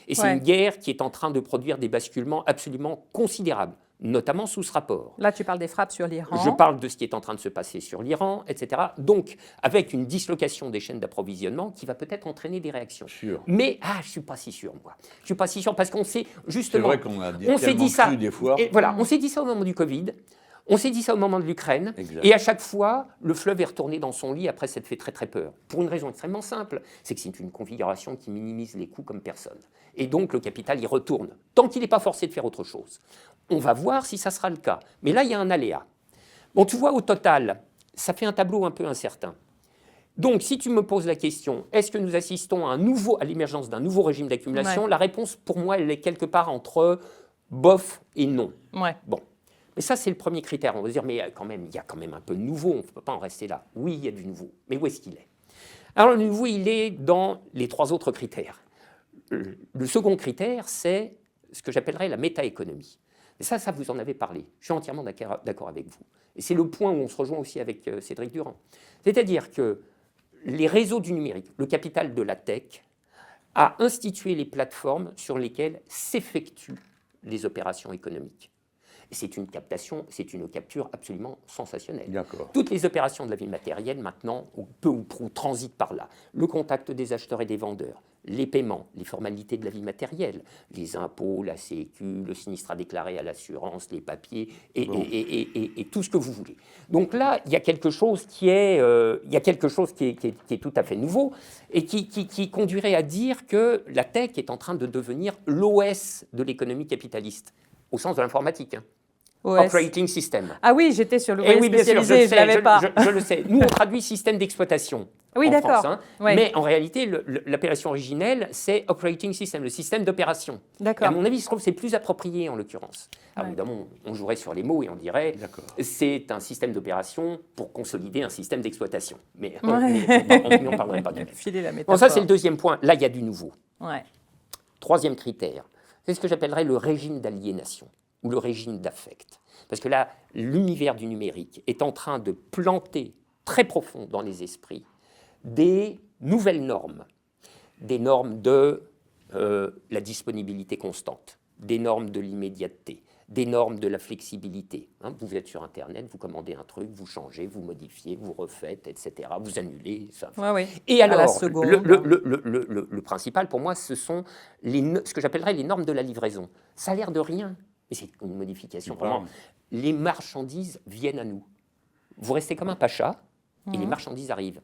et c'est Ouais. une guerre qui est en train de produire des basculements absolument considérables, notamment sous ce rapport. Là, tu parles des frappes sur l'Iran. Je parle de ce qui est en train de se passer sur l'Iran, etc. Donc, avec une dislocation des chaînes d'approvisionnement qui va peut-être entraîner des réactions. Sûr. Mais, je ne suis pas si sûr, moi. Je ne suis pas si sûr parce qu'on sait, C'est justement... vrai qu'on a on s'est tellement dit ça. cru des fois. Et voilà, on s'est dit ça au moment du Covid. On s'est dit ça au moment de l'Ukraine, Exact. et à chaque fois, le fleuve est retourné dans son lit après s'être fait très très peur. Pour une raison extrêmement simple, c'est que c'est une configuration qui minimise les coûts comme personne. Et donc le capital y retourne, tant qu'il n'est pas forcé de faire autre chose. On va voir si ça sera le cas. Mais là, il y a un aléa. Bon, tu vois, au total, ça fait un tableau un peu incertain. Donc, si tu me poses la question, est-ce que nous assistons à l'émergence d'un nouveau régime d'accumulation? Ouais. La réponse, pour moi, elle est quelque part entre bof et non. Ouais. Bon. Mais ça, c'est le premier critère. On va se dire, mais quand même, il y a quand même un peu de nouveau, on ne peut pas en rester là. Oui, il y a du nouveau. Mais où est-ce qu'il est? Alors, le nouveau, il est dans les trois autres critères. Le second critère, c'est ce que j'appellerais la métaéconomie. Et ça, vous en avez parlé. Je suis entièrement d'accord avec vous. Et c'est le point où on se rejoint aussi avec Cédric Durand. C'est-à-dire que les réseaux du numérique, le capital de la tech, a institué les plateformes sur lesquelles s'effectuent les opérations économiques. Et c'est une capture absolument sensationnelle. D'accord. Toutes les opérations de la vie matérielle, maintenant, peu ou prou, transitent par là. Le contact des acheteurs et des vendeurs, les paiements, les formalités de la vie matérielle, les impôts, la Sécu, le sinistre à déclarer à l'assurance, les papiers, et tout ce que vous voulez. Donc là, il y a quelque chose qui est tout à fait nouveau et qui conduirait à dire que la tech est en train de devenir l'OS de l'économie capitaliste, au sens de l'informatique. Hein. OS. Operating System. Ah oui, j'étais sur l'OS Oui, bien sûr, spécialisé, je ne l'avais pas. Je le sais. Nous, on traduit système d'exploitation. Oui, en d'accord. France, hein. Ouais. Mais en réalité, l'appellation originelle, c'est Operating System, le système d'opération. Et D'accord. à mon avis, je trouve que c'est plus approprié en l'occurrence. Alors Ouais. évidemment, on jouerait sur les mots et on dirait D'accord. c'est un système d'opération pour consolider un système d'exploitation. Mais Ouais. on n'en parlerait pas du tout. Filer la Bon, métaphore. ça, c'est le deuxième point. Là, il y a du nouveau. Ouais. Troisième critère, c'est ce que j'appellerais le régime d'aliénation ou le régime d'affect. Parce que là, l'univers du numérique est en train de planter très profond dans les esprits des nouvelles normes, des normes de la disponibilité constante, des normes de l'immédiateté, des normes de la flexibilité. Hein, vous êtes sur Internet, vous commandez un truc, vous changez, vous modifiez, vous refaites, etc. Vous annulez. Ça. Et À la alors, seconde. le principal pour moi, ce sont ce que j'appellerais les normes de la livraison. Ça a l'air de rien, mais c'est une modification. Vraiment, les marchandises viennent à nous. Vous restez comme un pacha et les marchandises arrivent.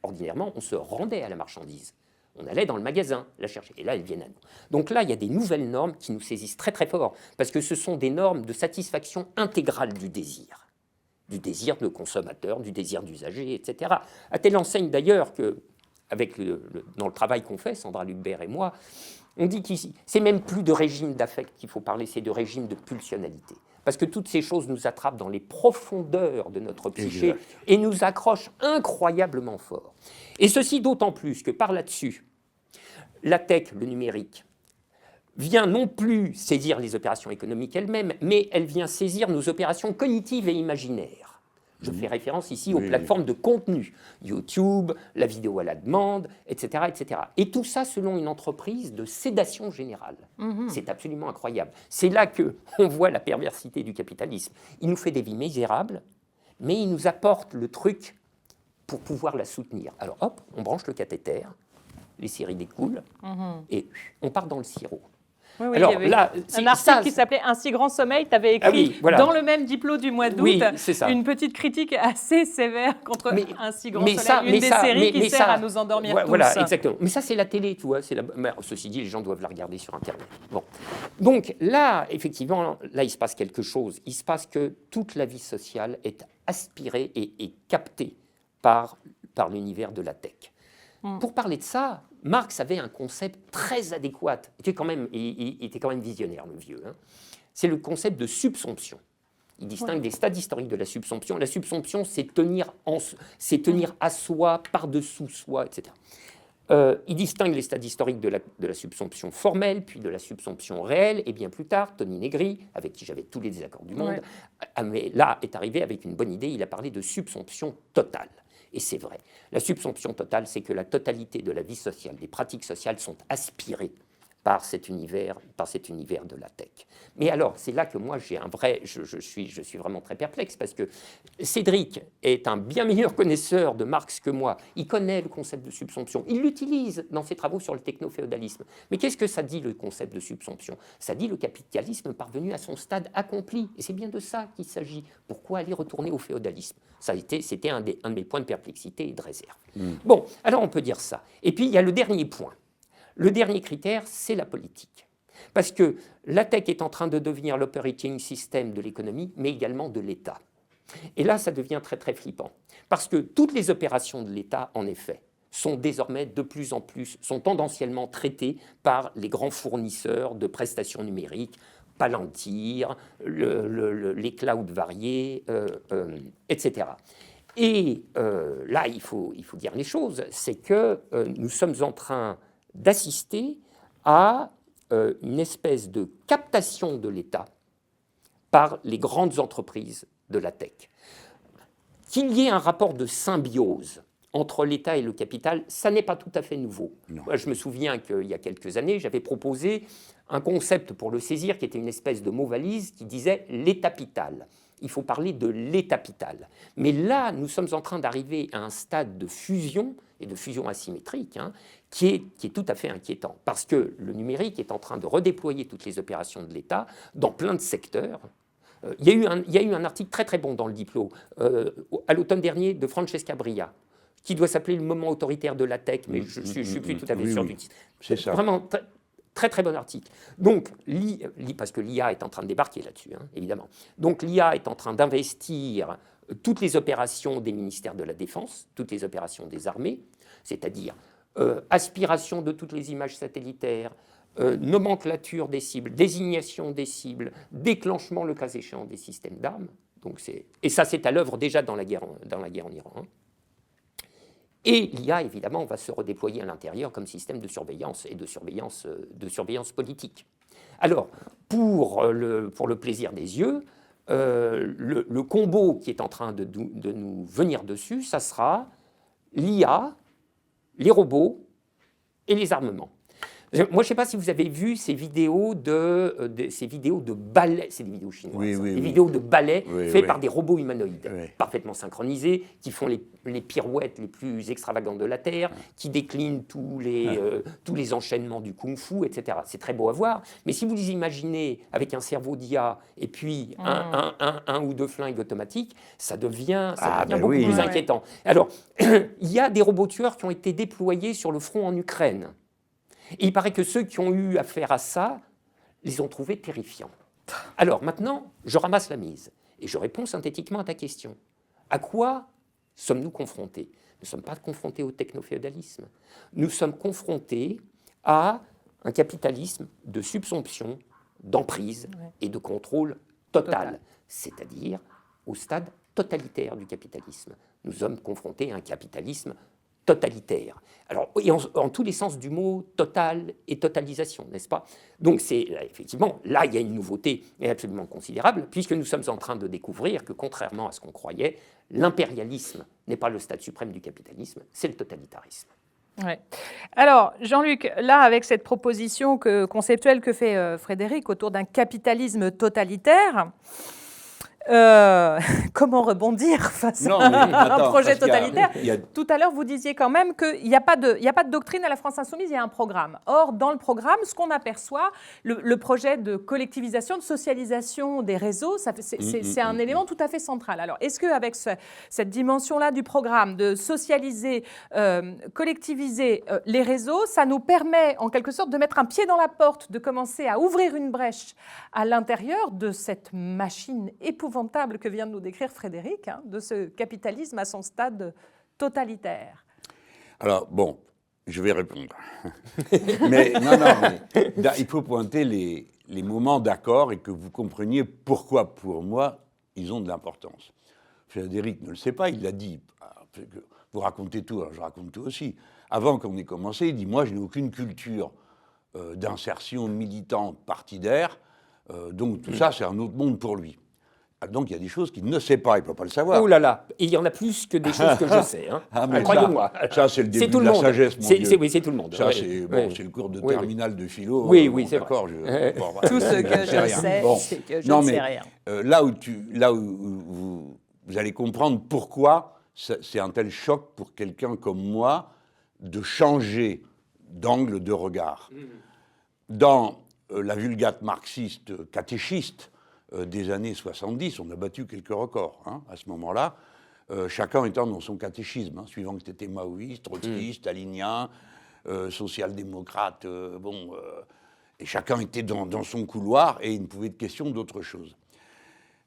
Ordinairement, on se rendait à la marchandise. On allait dans le magasin la chercher. Et là, elles viennent à nous. Donc là, il y a des nouvelles normes qui nous saisissent très très fort. Parce que ce sont des normes de satisfaction intégrale du désir. Du désir de consommateur, du désir d'usager, etc. À telle enseigne d'ailleurs que, dans le travail qu'on fait, Sandra Lucbert et moi, on dit qu'ici, c'est même plus de régime d'affect qu'il faut parler, c'est de régime de pulsionalité. Parce que toutes ces choses nous attrapent dans les profondeurs de notre psyché et nous accrochent incroyablement fort. Et ceci d'autant plus que par là-dessus, la tech, le numérique, vient non plus saisir les opérations économiques elles-mêmes, mais elle vient saisir nos opérations cognitives et imaginaires. Je fais référence ici aux plateformes de contenu, YouTube, la vidéo à la demande, etc., etc. Et tout ça selon une entreprise de sédation générale. C'est absolument incroyable. C'est là qu'on voit la perversité du capitalisme. Il nous fait des vies misérables, mais il nous apporte le truc pour pouvoir la soutenir. Alors hop, on branche le cathéter, les séries découlent, et on part dans le sirop. Alors, il y avait un article qui s'appelait « Un si grand sommeil ». Tu avais écrit dans le même diplôme du mois d'août une petite critique assez sévère contre Un si grand sommeil, une des séries qui sert à nous endormir tous. Voilà, exactement. Mais ça, c'est la télé, tu vois. Ceci dit, les gens doivent la regarder sur Internet. Bon. Donc là, effectivement, là, il se passe quelque chose. Il se passe que toute la vie sociale est aspirée et captée par l'univers de la tech. Pour parler de ça, Marx avait un concept très adéquat. Il était quand même visionnaire, le vieux. Hein. C'est le concept de subsomption. Il distingue des stades historiques de la subsomption. La subsomption, c'est tenir à soi, par-dessous soi, etc. Il distingue les stades historiques de la subsomption formelle, puis de la subsomption réelle, et bien plus tard, Tony Negri, avec qui j'avais tous les désaccords du monde, mais là est arrivé avec une bonne idée, il a parlé de subsomption totale. Et c'est vrai. La subsomption totale, c'est que la totalité de la vie sociale, des pratiques sociales sont aspirées par cet univers de la tech. Mais alors, c'est là que moi, je suis vraiment très perplexe, parce que Cédric est un bien meilleur connaisseur de Marx que moi. Il connaît le concept de subsomption. Il l'utilise dans ses travaux sur le techno-féodalisme. Mais qu'est-ce que ça dit, le concept de subsomption? Ça dit le capitalisme parvenu à son stade accompli. Et c'est bien de ça qu'il s'agit. Pourquoi aller retourner au féodalisme? C'était un de mes points de perplexité et de réserve. Bon, alors on peut dire ça. Et puis, il y a le dernier point. Le dernier critère, c'est la politique. Parce que la tech est en train de devenir l'operating system de l'économie, mais également de l'État. Et là, ça devient très, très flippant. Parce que toutes les opérations de l'État, en effet, sont désormais de plus en plus, sont tendanciellement traitées par les grands fournisseurs de prestations numériques, Palantir, les clouds variés, etc. Et là, il faut dire les choses, c'est que nous sommes en train d'assister à une espèce de captation de l'État par les grandes entreprises de la tech. Qu'il y ait un rapport de symbiose entre l'État et le capital, ça n'est pas tout à fait nouveau. Moi, je me souviens qu'il y a quelques années, j'avais proposé un concept pour le saisir qui était une espèce de mot-valise qui disait « l'Étapital ». Il faut parler de l'Étapital. Mais là, nous sommes en train d'arriver à un stade de fusion, et de fusion asymétrique, hein, qui est tout à fait inquiétant. Parce que le numérique est en train de redéployer toutes les opérations de l'État dans plein de secteurs. Il y a eu un article très très bon dans le Diplo, à l'automne dernier, de Francesca Bria, qui doit s'appeler « Le moment autoritaire de la tech », mais je ne suis plus tout à fait sûr du titre. C'est ça. Vraiment très très bon article. Donc, parce que l'IA est en train de débarquer là-dessus, hein, évidemment. Donc l'IA est en train d'investir toutes les opérations des ministères de la Défense, toutes les opérations des armées, c'est-à-dire aspiration de toutes les images satellitaires, nomenclature des cibles, désignation des cibles, déclenchement, le cas échéant, des systèmes d'armes. Et ça, c'est à l'œuvre déjà dans la guerre en Iran. Hein. Et l'IA, évidemment, va se redéployer à l'intérieur comme système de surveillance et de surveillance politique. Alors, pour le plaisir des yeux, le combo qui est en train de nous venir dessus, ça sera l'IA, les robots et les armements. Moi, je ne sais pas si vous avez vu ces vidéos de ballet, c'est des vidéos chinoises, des vidéos de ballet faites par des robots humanoïdes, parfaitement synchronisés, qui font les pirouettes les plus extravagantes de la Terre, qui déclinent tous les enchaînements du kung-fu, etc. C'est très beau à voir, mais si vous les imaginez avec un cerveau d'IA et puis un ou deux flingues automatiques, ça devient beaucoup plus inquiétant. Alors, il y a des robots tueurs qui ont été déployés sur le front en Ukraine. Et il paraît que ceux qui ont eu affaire à ça les ont trouvés terrifiants. Alors maintenant, je ramasse la mise et je réponds synthétiquement à ta question. À quoi sommes-nous confrontés? Nous ne sommes pas confrontés au technoféodalisme. Nous sommes confrontés à un capitalisme de subsomption, d'emprise et de contrôle total. C'est-à-dire au stade totalitaire du capitalisme. Nous sommes confrontés à un capitalisme totalitaire. Alors, et en tous les sens du mot total et totalisation, n'est-ce pas? Donc, effectivement, là, il y a une nouveauté absolument considérable, puisque nous sommes en train de découvrir que, contrairement à ce qu'on croyait, l'impérialisme n'est pas le stade suprême du capitalisme, c'est le totalitarisme. Ouais. Alors, Jean-Luc, là, avec cette proposition conceptuelle que fait Frédéric autour d'un capitalisme totalitaire, comment rebondir face à un projet totalitaire? Tout à l'heure, vous disiez quand même qu'il n'y a pas de doctrine à la France Insoumise, il y a un programme. Or, dans le programme, ce qu'on aperçoit, le projet de collectivisation, de socialisation des réseaux, c'est un élément tout à fait central. Alors, est-ce qu'avec cette dimension-là du programme, de socialiser, collectiviser les réseaux, ça nous permet en quelque sorte de mettre un pied dans la porte, de commencer à ouvrir une brèche à l'intérieur de cette machine épouvantable que vient de nous décrire Frédéric, de ce capitalisme à son stade totalitaire? Alors, bon, je vais répondre. mais il faut pointer les moments d'accord et que vous compreniez pourquoi, pour moi, ils ont de l'importance. Frédéric ne le sait pas, il l'a dit. Vous racontez tout, alors je raconte tout aussi. Avant qu'on ait commencé, il dit « Moi, je n'ai aucune culture d'insertion militante partidaire, donc tout ça, c'est un autre monde pour lui. » Donc il y a des choses qu'il ne sait pas, il ne peut pas le savoir. Oh là là, il y en a plus que des choses que je sais. Croyez-moi. Ça, c'est le début de la sagesse, mon Dieu. Oui, c'est tout le monde. Ça, c'est le cours de terminale de philo. Oui, c'est d'accord. Tout ce que je sais, c'est que je ne sais rien. Là où vous allez comprendre pourquoi c'est un tel choc pour quelqu'un comme moi de changer d'angle de regard. Dans la vulgate marxiste catéchiste des années 70, on a battu quelques records à ce moment-là, chacun étant dans son catéchisme, suivant que c'était maoïste, trotskiste, stalinien, social-démocrate, et chacun était dans son couloir et il ne pouvait être question d'autre chose.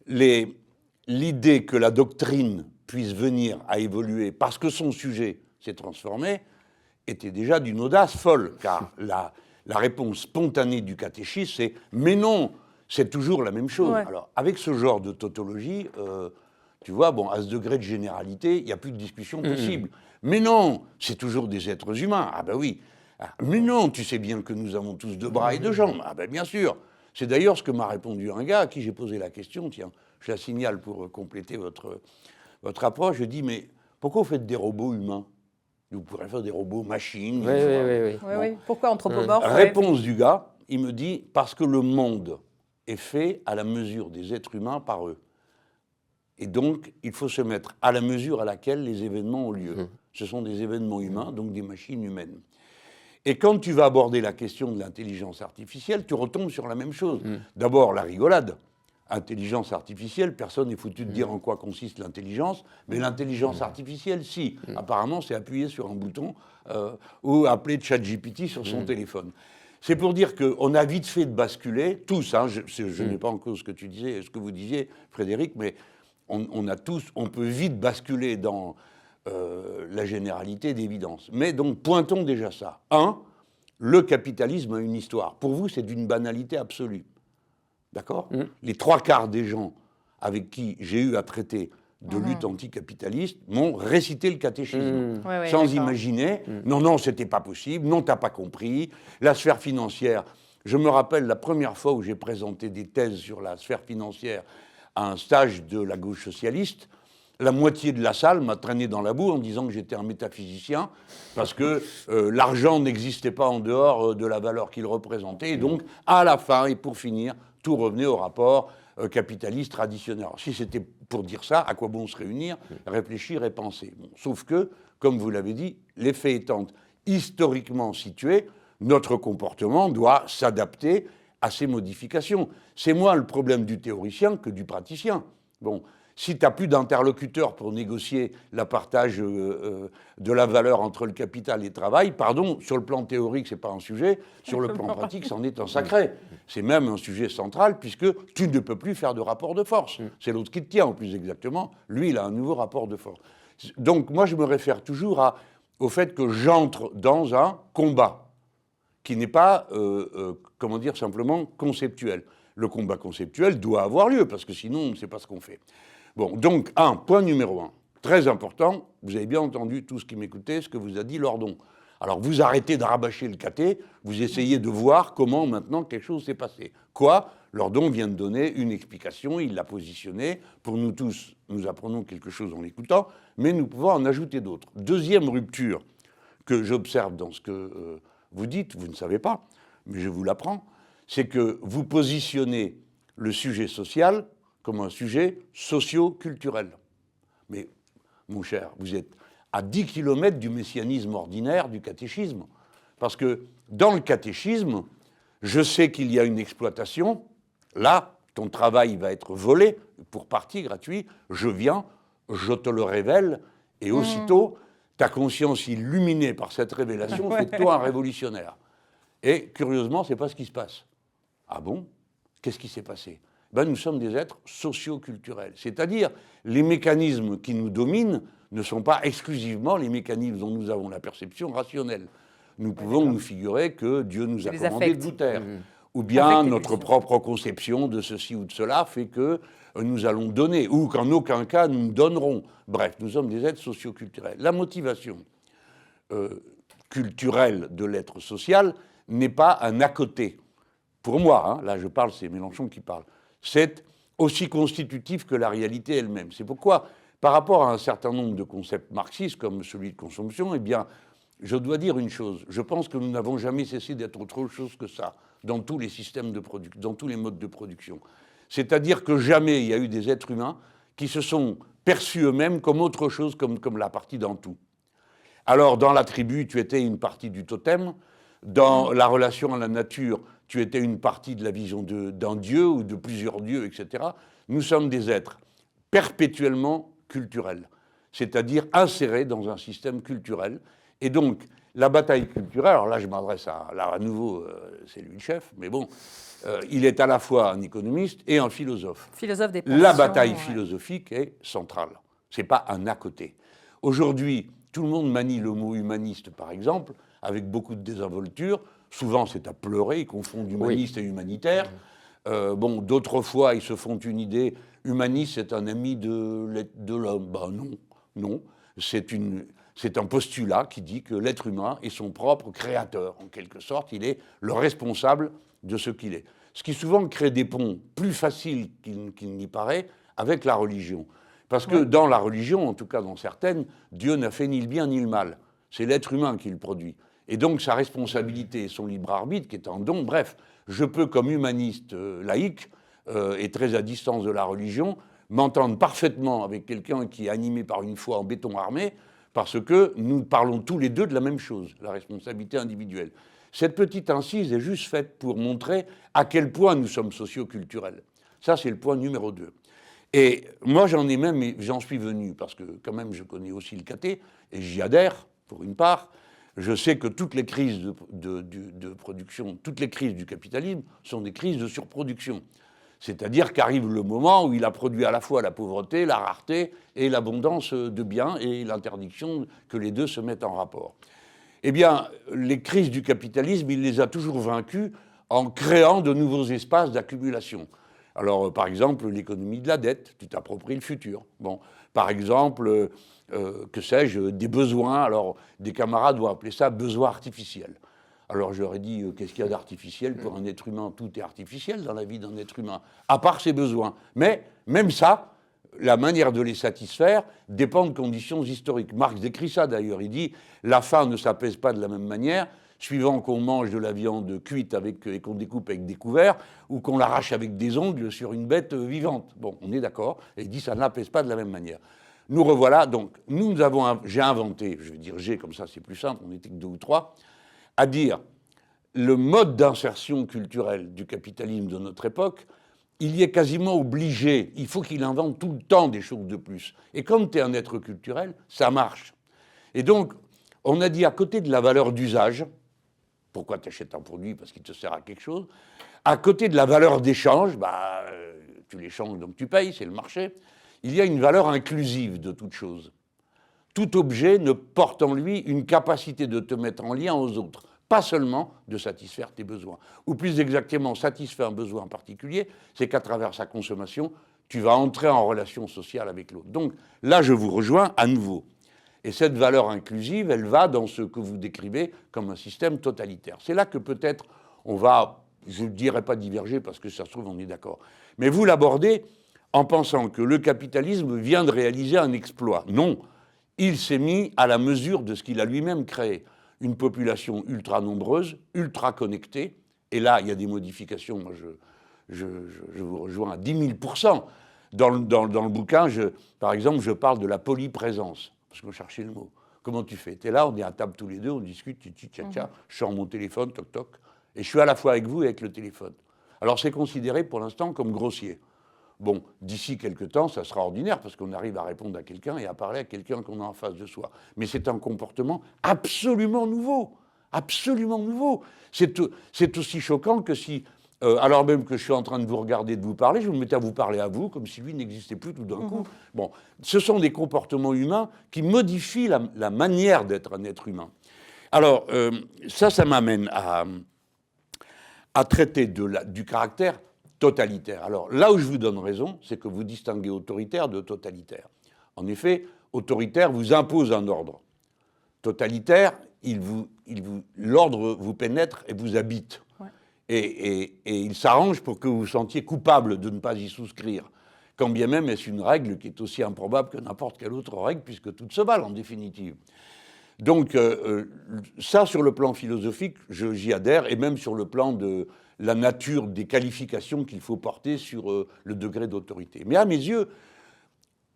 L'idée que la doctrine puisse venir à évoluer parce que son sujet s'est transformé était déjà d'une audace folle, car la réponse spontanée du catéchisme, c'est « mais non !» C'est toujours la même chose. Ouais. Alors, avec ce genre de tautologie, tu vois, à ce degré de généralité, il n'y a plus de discussion possible. Mais non, c'est toujours des êtres humains. Ah ben oui. Mais non, tu sais bien que nous avons tous deux bras et deux jambes. Ah ben bien sûr. C'est d'ailleurs ce que m'a répondu un gars à qui j'ai posé la question. Tiens, je la signale pour compléter votre approche. Je dis, mais pourquoi vous faites des robots humains? Vous pourrez faire des robots machines. Oui. Pourquoi anthropomorphes? Réponse du gars, il me dit, parce que le monde est fait à la mesure des êtres humains par eux. Et donc, il faut se mettre à la mesure à laquelle les événements ont lieu. Ce sont des événements humains, donc des machines humaines. Et quand tu vas aborder la question de l'intelligence artificielle, tu retombes sur la même chose. D'abord, la rigolade. Intelligence artificielle, personne n'est foutu de dire en quoi consiste l'intelligence, mais l'intelligence artificielle, si. Apparemment, c'est appuyer sur un bouton ou appeler ChatGPT sur son téléphone. C'est pour dire qu'on a vite fait de basculer, tous, je n'ai pas en cause ce que tu disais, ce que vous disiez, Frédéric, mais on peut vite basculer dans la généralité d'évidence. Mais donc, pointons déjà ça. Le capitalisme a une histoire. Pour vous, c'est d'une banalité absolue. D'accord ? Les 3/4 des gens avec qui j'ai eu à traiter de lutte anticapitaliste m'ont récité le catéchisme, sans imaginer, non, c'était pas possible, non, t'as pas compris, la sphère financière. Je me rappelle la première fois où j'ai présenté des thèses sur la sphère financière à un stage de la gauche socialiste, La moitié de la salle m'a traîné dans la boue en disant que j'étais un métaphysicien, parce que l'argent n'existait pas en dehors de la valeur qu'il représentait. Et donc, à la fin, et pour finir, tout revenait au rapport capitaliste traditionnel. Alors, si c'était pour dire ça, à quoi bon se réunir, réfléchir et penser? Bon, sauf que, comme vous l'avez dit, les faits étant historiquement situés, notre comportement doit s'adapter à ces modifications. C'est moins le problème du théoricien que du praticien. Bon, si tu n'as plus d'interlocuteur pour négocier le partage de la valeur entre le capital et le travail, pardon, sur le plan théorique, ce n'est pas un sujet, sur le plan pratique, c'en est un sacré. C'est même un sujet central, puisque tu ne peux plus faire de rapport de force. C'est l'autre qui te tient, en plus exactement. Lui, il a un nouveau rapport de force. Donc, moi, je me réfère toujours au fait que j'entre dans un combat qui n'est pas, comment dire, simplement conceptuel. Le combat conceptuel doit avoir lieu, parce que sinon, on ne sait pas ce qu'on fait. Bon, donc, point numéro 1, très important, vous avez bien entendu tout ce qui m'écoutait, ce que vous a dit Lordon. Alors, vous arrêtez de rabâcher le caté, vous essayez de voir comment, maintenant, quelque chose s'est passé. Quoi? Lordon vient de donner une explication, il l'a positionnée. Pour nous tous, nous apprenons quelque chose en l'écoutant, mais nous pouvons en ajouter d'autres. Deuxième rupture que j'observe dans ce que vous dites, vous ne savez pas, mais je vous l'apprends, c'est que vous positionnez le sujet social comme un sujet socio-culturel. Mais, mon cher, vous êtes à 10 km du messianisme ordinaire du catéchisme. Parce que dans le catéchisme, je sais qu'il y a une exploitation. Là, ton travail va être volé, pour partie gratuit. Je viens, je te le révèle, et aussitôt, ta conscience illuminée par cette révélation fait de toi un révolutionnaire. Et curieusement, ce n'est pas ce qui se passe. Ah bon? Qu'est-ce qui s'est passé? Nous sommes des êtres socio-culturels. C'est-à-dire, les mécanismes qui nous dominent ne sont pas exclusivement les mécanismes dont nous avons la perception rationnelle. Nous pouvons nous figurer que Dieu nous a commandé de vous taire. Ou bien notre propre conception de ceci ou de cela fait que nous allons donner, ou qu'en aucun cas nous ne donnerons. Bref, nous sommes des êtres socio-culturels. La motivation culturelle de l'être social n'est pas un à côté. Pour moi, là je parle, c'est Mélenchon qui parle, c'est aussi constitutif que la réalité elle-même. C'est pourquoi, par rapport à un certain nombre de concepts marxistes, comme celui de consommation, eh bien, je dois dire une chose. Je pense que nous n'avons jamais cessé d'être autre chose que ça, dans tous les systèmes de production, dans tous les modes de production. C'est-à-dire que jamais il y a eu des êtres humains qui se sont perçus eux-mêmes comme autre chose, comme la partie d'un tout. Alors, dans la tribu, tu étais une partie du totem. Dans la relation à la nature, tu étais une partie de la vision d'un dieu ou de plusieurs dieux, etc. Nous sommes des êtres perpétuellement culturels, c'est-à-dire insérés dans un système culturel. Et donc, la bataille culturelle, alors là je m'adresse à nouveau, c'est lui le chef, mais bon, il est à la fois un économiste et un philosophe. Philosophe des passions, la bataille philosophique est centrale, c'est pas un à côté. Aujourd'hui, tout le monde manie le mot humaniste, par exemple, avec beaucoup de désinvolture. Souvent, c'est à pleurer, ils confondent humaniste et humanitaire. D'autres fois, ils se font une idée, humaniste, c'est un ami de l'homme. Non. C'est un postulat qui dit que l'être humain est son propre créateur. En quelque sorte, il est le responsable de ce qu'il est. Ce qui souvent crée des ponts plus faciles qu'il n'y paraît avec la religion. Parce que dans la religion, en tout cas dans certaines, Dieu n'a fait ni le bien ni le mal. C'est l'être humain qui le produit. Et donc sa responsabilité et son libre arbitre qui est un don. Bref, je peux, comme humaniste laïque et très à distance de la religion, m'entendre parfaitement avec quelqu'un qui est animé par une foi en béton armé, parce que nous parlons tous les deux de la même chose, la responsabilité individuelle. Cette petite incise est juste faite pour montrer à quel point nous sommes socio-culturels. Ça, c'est le point numéro 2. Et moi, j'en suis venu, parce que quand même, je connais aussi le caté, et j'y adhère, pour une part. Je sais que toutes les crises de production, toutes les crises du capitalisme sont des crises de surproduction. C'est-à-dire qu'arrive le moment où il a produit à la fois la pauvreté, la rareté et l'abondance de biens et l'interdiction que les deux se mettent en rapport. Eh bien, les crises du capitalisme, il les a toujours vaincues en créant de nouveaux espaces d'accumulation. Alors, par exemple, l'économie de la dette, tu t'appropries le futur. Bon, par exemple, que sais-je, des besoins. Alors, des camarades vont appeler ça besoins artificiels. Alors, j'aurais dit, qu'est-ce qu'il y a d'artificiel pour un être humain? Tout est artificiel dans la vie d'un être humain, à part ses besoins. Mais même ça, la manière de les satisfaire dépend de conditions historiques. Marx décrit ça d'ailleurs, il dit « la faim ne s'apaise pas de la même manière ». Suivant qu'on mange de la viande cuite et qu'on découpe avec des couverts, ou qu'on l'arrache avec des ongles sur une bête vivante. Bon, on est d'accord. Et il dit ça n'apaise pas de la même manière. Nous revoilà, donc, j'ai inventé, je vais dire j'ai, comme ça c'est plus simple, on n'était que 2 ou 3, à dire le mode d'insertion culturelle du capitalisme de notre époque, il y est quasiment obligé. Il faut qu'il invente tout le temps des choses de plus. Et comme tu es un être culturel, ça marche. Et donc, on a dit à côté de la valeur d'usage, pourquoi tu achètes un produit? Parce qu'il te sert à quelque chose. À côté de la valeur d'échange, tu l'échanges donc tu payes, c'est le marché. Il y a une valeur inclusive de toute chose. Tout objet ne porte en lui une capacité de te mettre en lien aux autres, pas seulement de satisfaire tes besoins. Ou plus exactement, satisfaire un besoin en particulier, c'est qu'à travers sa consommation, tu vas entrer en relation sociale avec l'autre. Donc là, je vous rejoins à nouveau. Et cette valeur inclusive, elle va dans ce que vous décrivez comme un système totalitaire. C'est là que peut-être on va, je ne dirais pas diverger parce que ça se trouve on est d'accord, mais vous l'abordez en pensant que le capitalisme vient de réaliser un exploit. Non, il s'est mis à la mesure de ce qu'il a lui-même créé. Une population ultra nombreuse, ultra connectée, et là il y a des modifications, moi je vous rejoins à 10 000%. Dans le bouquin, par exemple, je parle de la polyprésence. Parce que je cherchais le mot. Comment tu fais? Tu es là, on est à table tous les deux, on discute, je sors mon téléphone, toc toc, et je suis à la fois avec vous et avec le téléphone. Alors c'est considéré pour l'instant comme grossier. Bon, d'ici quelques temps, ça sera ordinaire, parce qu'on arrive à répondre à quelqu'un et à parler à quelqu'un qu'on a en face de soi. Mais c'est un comportement absolument nouveau. Absolument nouveau. C'est aussi choquant que si... alors même que je suis en train de vous regarder, de vous parler, je me mettais à vous parler à vous, comme si lui n'existait plus tout d'un coup. Bon, ce sont des comportements humains qui modifient la manière d'être un être humain. Alors, ça m'amène à traiter du caractère totalitaire. Alors, là où je vous donne raison, c'est que vous distinguez autoritaire de totalitaire. En effet, autoritaire vous impose un ordre. Totalitaire, l'ordre vous pénètre et vous habite. Et il s'arrange pour que vous vous sentiez coupable de ne pas y souscrire. Quand bien même est-ce une règle qui est aussi improbable que n'importe quelle autre règle, puisque toutes se valent en définitive. Donc ça, sur le plan philosophique, j'y adhère, et même sur le plan de la nature des qualifications qu'il faut porter sur le degré d'autorité. Mais à mes yeux,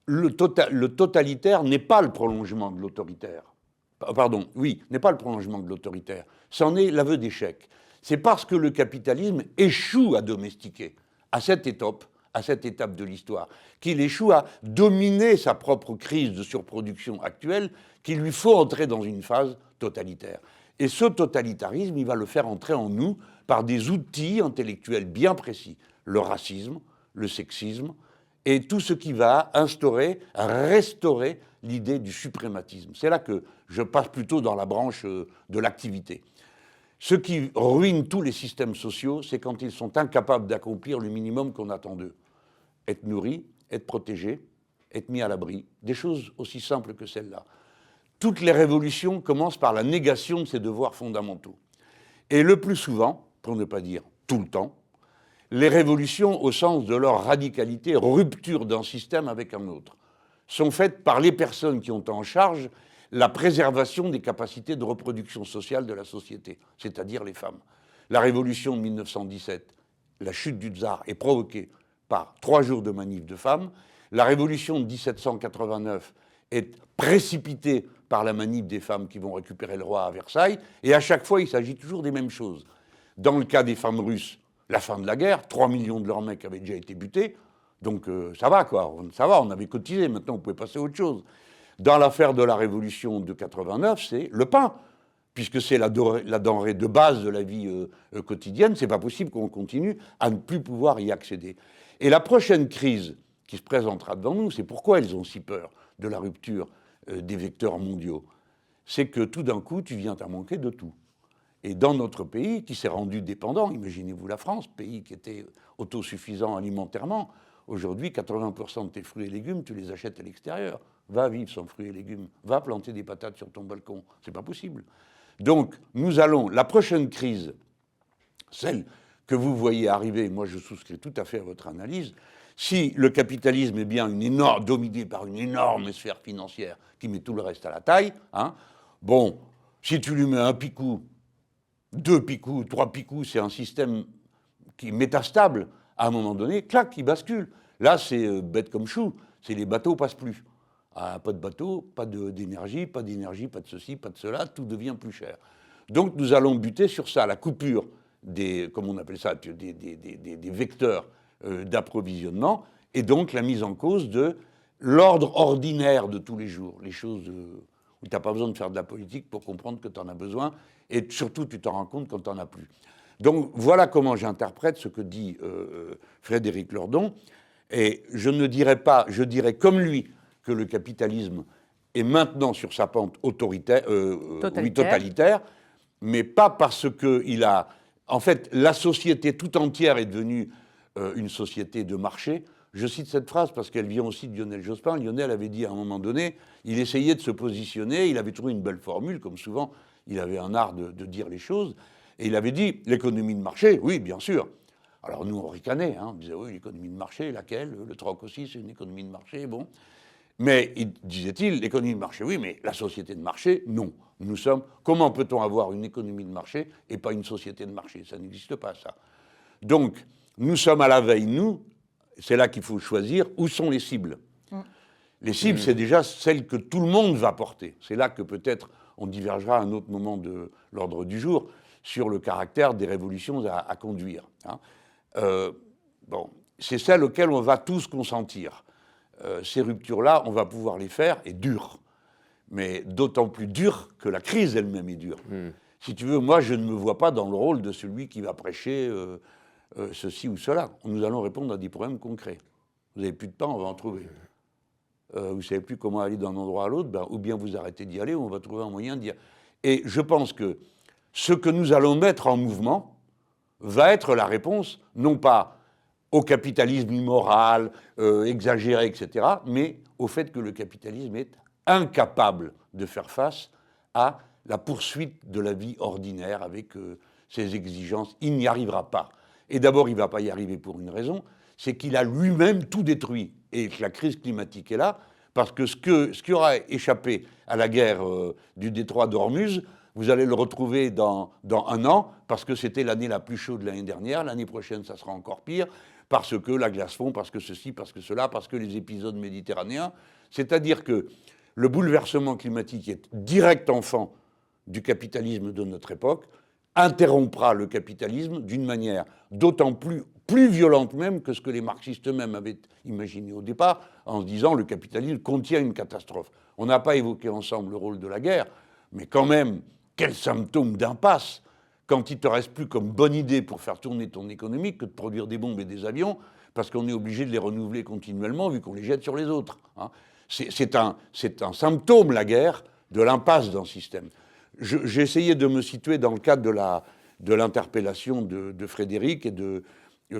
le totalitaire n'est pas le prolongement de l'autoritaire. Pardon, oui, n'est pas le prolongement de l'autoritaire. C'en est l'aveu d'échec. C'est parce que le capitalisme échoue à domestiquer, à cette étape de l'histoire, qu'il échoue à dominer sa propre crise de surproduction actuelle, qu'il lui faut entrer dans une phase totalitaire. Et ce totalitarisme, il va le faire entrer en nous par des outils intellectuels bien précis. Le racisme, le sexisme, et tout ce qui va restaurer l'idée du suprématisme. C'est là que je passe plutôt dans la branche de l'activité. Ce qui ruine tous les systèmes sociaux, c'est quand ils sont incapables d'accomplir le minimum qu'on attend d'eux. Être nourri, être protégé, être mis à l'abri. Des choses aussi simples que celles-là. Toutes les révolutions commencent par la négation de ces devoirs fondamentaux. Et le plus souvent, pour ne pas dire tout le temps, les révolutions, au sens de leur radicalité, rupture d'un système avec un autre, sont faites par les personnes qui ont en charge la préservation des capacités de reproduction sociale de la société, c'est-à-dire les femmes. La révolution de 1917, la chute du tsar, est provoquée par 3 jours de manif de femmes. La révolution de 1789 est précipitée par la manif des femmes qui vont récupérer le roi à Versailles. Et à chaque fois, il s'agit toujours des mêmes choses. Dans le cas des femmes russes, la fin de la guerre, 3 millions de leurs mecs avaient déjà été butés. Donc ça va, quoi. Ça va, on avait cotisé. Maintenant, on pouvait passer à autre chose. Dans l'affaire de la Révolution de 89, c'est le pain, puisque c'est la denrée de base de la vie quotidienne. C'est pas possible qu'on continue à ne plus pouvoir y accéder. Et la prochaine crise qui se présentera devant nous, c'est pourquoi elles ont si peur de la rupture des vecteurs mondiaux. C'est que tout d'un coup, tu viens à manquer de tout. Et dans notre pays, qui s'est rendu dépendant, imaginez-vous la France, pays qui était autosuffisant alimentairement, aujourd'hui, 80% de tes fruits et légumes, tu les achètes à l'extérieur. Va vivre sans fruits et légumes, va planter des patates sur ton balcon. C'est pas possible. Donc, nous allons, la prochaine crise, celle que vous voyez arriver, moi je souscris tout à fait à votre analyse, si le capitalisme est bien dominé par une énorme sphère financière qui met tout le reste à la taille, hein, bon, si tu lui mets un picou, 2 picous, 3 picous, c'est un système qui est métastable, à un moment donné, clac, il bascule. Là, c'est bête comme chou, c'est les bateaux passent plus. Ah, pas de bateau, pas d'énergie, pas de ceci, pas de cela, tout devient plus cher. Donc nous allons buter sur ça, la coupure des, comme on appelle ça, des vecteurs d'approvisionnement, et donc la mise en cause de l'ordre ordinaire de tous les jours, les choses où tu n'as pas besoin de faire de la politique pour comprendre que tu en as besoin, et surtout tu t'en rends compte quand tu n'en as plus. Donc voilà comment j'interprète ce que dit Frédéric Lordon, et je ne dirais pas, je dirais comme lui que le capitalisme est maintenant sur sa pente totalitaire, mais pas parce qu'il a... En fait, la société tout entière est devenue une société de marché. Je cite cette phrase parce qu'elle vient aussi de Lionel Jospin. Lionel avait dit à un moment donné, il essayait de se positionner, il avait trouvé une belle formule, comme souvent, il avait un art de dire les choses, et il avait dit, l'économie de marché, oui, bien sûr. Alors nous, on ricanait, hein, on disait, oui, l'économie de marché, laquelle? Le troc aussi, c'est une économie de marché, bon. Mais, disait-il, l'économie de marché, oui, mais la société de marché, non. Nous sommes... Comment peut-on avoir une économie de marché et pas une société de marché? Ça n'existe pas, ça. Donc, nous sommes à la veille, nous, c'est là qu'il faut choisir, où sont les cibles. Les cibles, c'est déjà celles que tout le monde va porter. C'est là que peut-être on divergera à un autre moment de l'ordre du jour sur le caractère des révolutions à conduire. Hein. Bon, c'est celles auxquelles on va tous consentir. Ces ruptures-là, on va pouvoir les faire, et dures. Mais d'autant plus dures que la crise elle-même est dure. Si tu veux, moi, je ne me vois pas dans le rôle de celui qui va prêcher ceci ou cela. Nous allons répondre à des problèmes concrets. Vous n'avez plus de temps, on va en trouver. Vous ne savez plus comment aller d'un endroit à l'autre, ben, ou bien vous arrêtez d'y aller, ou on va trouver un moyen d'y aller. Et je pense que ce que nous allons mettre en mouvement va être la réponse, non pas au capitalisme immoral, exagéré, etc., mais au fait que le capitalisme est incapable de faire face à la poursuite de la vie ordinaire avec ses exigences. Il n'y arrivera pas. Et d'abord, il ne va pas y arriver pour une raison, c'est qu'il a lui-même tout détruit. Et que la crise climatique est là, parce que ce qui aura échappé à la guerre du détroit d'Ormuz, vous allez le retrouver dans 1 an, parce que c'était l'année la plus chaude l'année dernière, l'année prochaine, ça sera encore pire, parce que la glace fond, parce que ceci, parce que cela, parce que les épisodes méditerranéens. C'est-à-dire que le bouleversement climatique est direct enfant du capitalisme de notre époque, interrompra le capitalisme d'une manière d'autant plus violente même que ce que les marxistes eux-mêmes avaient imaginé au départ, en se disant le capitalisme contient une catastrophe. On n'a pas évoqué ensemble le rôle de la guerre, mais quand même, quel symptôme d'impasse quand il ne te reste plus comme bonne idée pour faire tourner ton économie que de produire des bombes et des avions, parce qu'on est obligé de les renouveler continuellement vu qu'on les jette sur les autres. Hein. C'est un symptôme, la guerre, de l'impasse d'un système. J'ai essayé de me situer dans le cadre de l'interpellation de Frédéric et de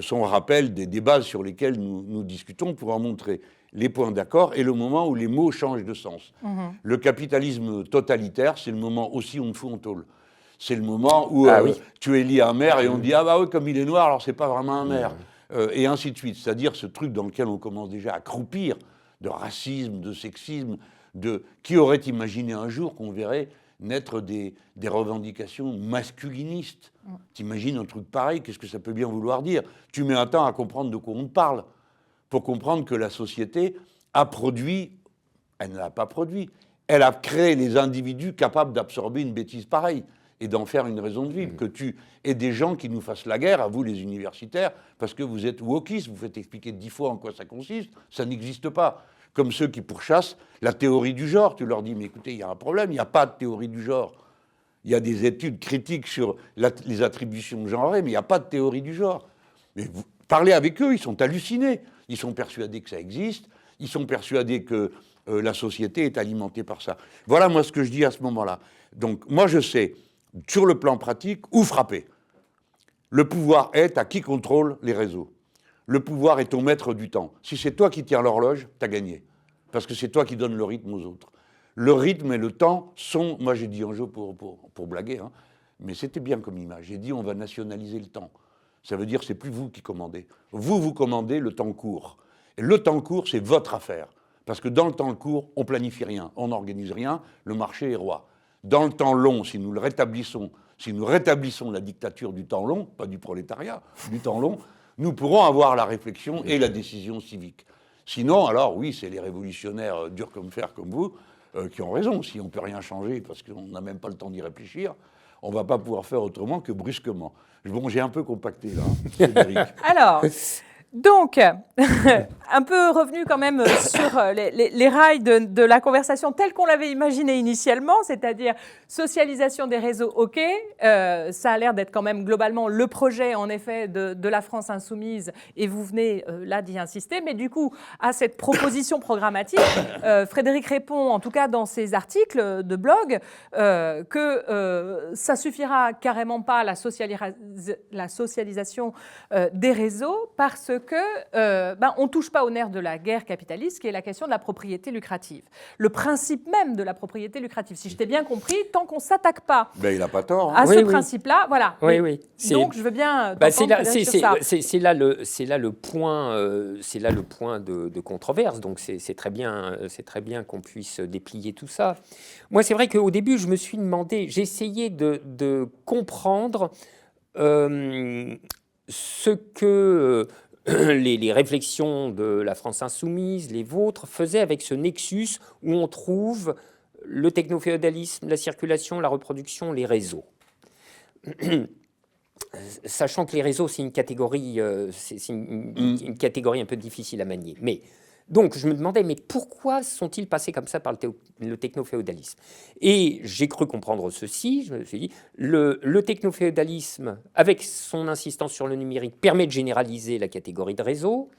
son rappel des débats sur lesquels nous discutons pour en montrer les points d'accord et le moment où les mots changent de sens. Le capitalisme totalitaire, c'est le moment aussi on te fout en tôle. C'est le moment où tu élis un maire et on dit « Ah bah oui, comme il est noir, alors c'est pas vraiment un maire. Et ainsi de suite. C'est-à-dire ce truc dans lequel on commence déjà à croupir de racisme, de sexisme, qui aurait imaginé un jour qu'on verrait naître des revendications masculinistes. T'imagines un truc pareil, qu'est-ce que ça peut bien vouloir dire? Tu mets un temps à comprendre de quoi on te parle, pour comprendre que la société a produit, elle ne l'a pas produit, elle a créé les individus capables d'absorber une bêtise pareille et d'en faire une raison de vivre. Que tu aies des gens qui nous fassent la guerre, à vous les universitaires, parce que vous êtes wokistes, vous faites expliquer 10 fois en quoi ça consiste, ça n'existe pas. Comme ceux qui pourchassent la théorie du genre. Tu leur dis, mais écoutez, il y a un problème, il n'y a pas de théorie du genre. Il y a des études critiques sur les attributions genrées, mais il n'y a pas de théorie du genre. Mais vous parlez avec eux, ils sont hallucinés. Ils sont persuadés que ça existe, ils sont persuadés que la société est alimentée par ça. Voilà moi ce que je dis à ce moment-là. Donc moi je sais, sur le plan pratique, où frapper. Le pouvoir est à qui contrôle les réseaux. Le pouvoir est ton maître du temps. Si c'est toi qui tiens l'horloge, t'as gagné. Parce que c'est toi qui donnes le rythme aux autres. Le rythme et le temps sont... Moi, j'ai dit un jour pour blaguer, hein, mais c'était bien comme image. J'ai dit, on va nationaliser le temps. Ça veut dire que ce n'est plus vous qui commandez. Vous commandez le temps court. Et le temps court, c'est votre affaire. Parce que dans le temps court, on ne planifie rien, on n'organise rien, le marché est roi. Dans le temps long, si nous rétablissons la dictature du temps long, pas du prolétariat, du temps long, nous pourrons avoir la réflexion et la décision civique. Sinon, alors oui, c'est les révolutionnaires durs comme fer comme vous qui ont raison. Si on ne peut rien changer parce qu'on n'a même pas le temps d'y réfléchir, on ne va pas pouvoir faire autrement que brusquement. Bon, j'ai un peu compacté là, Frédéric. Alors, donc, un peu revenu quand même sur les rails de la conversation telle qu'on l'avait imaginé initialement, c'est-à-dire socialisation des réseaux, ok, ça a l'air d'être quand même globalement le projet en effet de la France insoumise et vous venez là d'y insister, mais du coup à cette proposition programmatique, Frédéric répond en tout cas dans ses articles de blog que ça suffira carrément pas la socialisation des réseaux parce que on ne touche pas au nerf de la guerre capitaliste, qui est la question de la propriété lucrative. Le principe même de la propriété lucrative. Si je t'ai bien compris, tant qu'on ne s'attaque pas il n'a pas tort, à ce principe-là, voilà. Oui. Donc, je veux bien c'est là le point de controverse. Donc, c'est très bien qu'on puisse déplier tout ça. Moi, c'est vrai qu'au début, je me suis demandé, j'ai essayé de comprendre ce que les réflexions de la France insoumise, les vôtres, faisaient avec ce nexus où on trouve le technoféodalisme, la circulation, la reproduction, les réseaux. Sachant que les réseaux, c'est une catégorie, une catégorie un peu difficile à manier. Mais donc, je me demandais, mais pourquoi sont-ils passés comme ça par le technoféodalisme? Et j'ai cru comprendre ceci, je me suis dit, le technoféodalisme, avec son insistance sur le numérique, permet de généraliser la catégorie de réseau.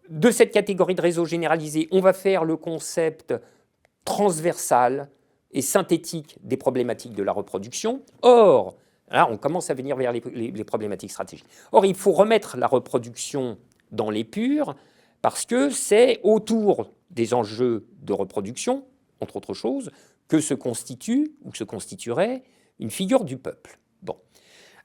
De cette catégorie de réseau généralisée, on va faire le concept transversal et synthétique des problématiques de la reproduction. Or, là, on commence à venir vers les problématiques stratégiques. Or, il faut remettre la reproduction dans l'épure, parce que c'est autour des enjeux de reproduction, entre autres choses, que se constitue ou que se constituerait une figure du peuple. Bon.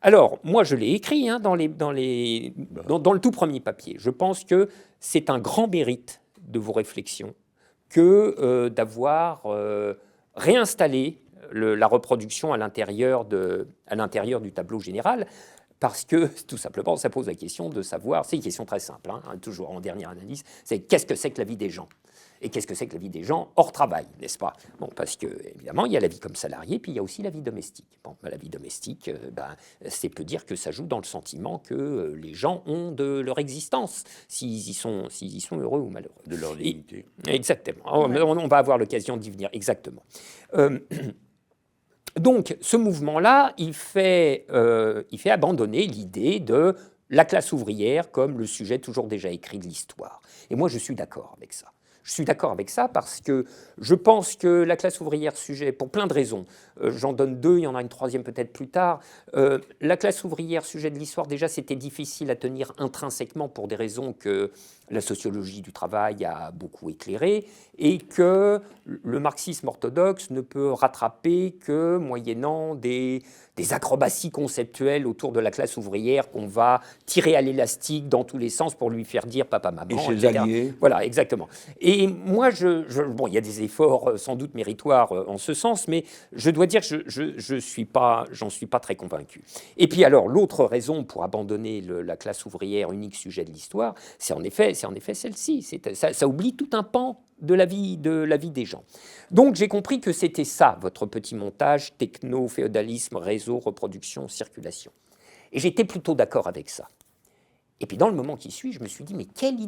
Alors, moi, je l'ai écrit dans le tout premier papier. Je pense que c'est un grand mérite de vos réflexions que d'avoir réinstallé la reproduction à l'intérieur du tableau général. Parce que, tout simplement, ça pose la question de savoir, c'est une question très simple, toujours en dernière analyse, c'est qu'est-ce que c'est que la vie des gens? Et qu'est-ce que c'est que la vie des gens hors travail, n'est-ce pas? Bon, parce que, évidemment, il y a la vie comme salarié, puis il y a aussi la vie domestique. Bon, la vie domestique, c'est peut dire que ça joue dans le sentiment que les gens ont de leur existence, s'ils y sont heureux ou malheureux. De leur dignité. Exactement. Ouais. On va avoir l'occasion d'y venir, exactement. Donc, ce mouvement-là, il fait abandonner l'idée de la classe ouvrière comme le sujet toujours déjà écrit de l'histoire. Et moi, je suis d'accord avec ça. Je suis d'accord avec ça parce que je pense que la classe ouvrière, sujet, pour plein de raisons, j'en donne deux, il y en a une troisième peut-être plus tard, la classe ouvrière, sujet de l'histoire, déjà, c'était difficile à tenir intrinsèquement pour des raisons que la sociologie du travail a beaucoup éclairé et que le marxisme orthodoxe ne peut rattraper que moyennant des acrobaties conceptuelles autour de la classe ouvrière qu'on va tirer à l'élastique dans tous les sens pour lui faire dire papa, maman, et ses etc. alliés. Voilà, exactement. Et moi, bon, il y a des efforts sans doute méritoires en ce sens, mais je dois dire que j'en suis pas très convaincu. Et puis alors, l'autre raison pour abandonner la classe ouvrière, unique sujet de l'histoire, c'est en effet celle-ci. Ça oublie tout un pan de la vie des gens. Donc j'ai compris que c'était ça, votre petit montage, techno, féodalisme, réseau, reproduction, circulation. Et j'étais plutôt d'accord avec ça. Et puis dans le moment qui suit, je me suis dit, mais quelle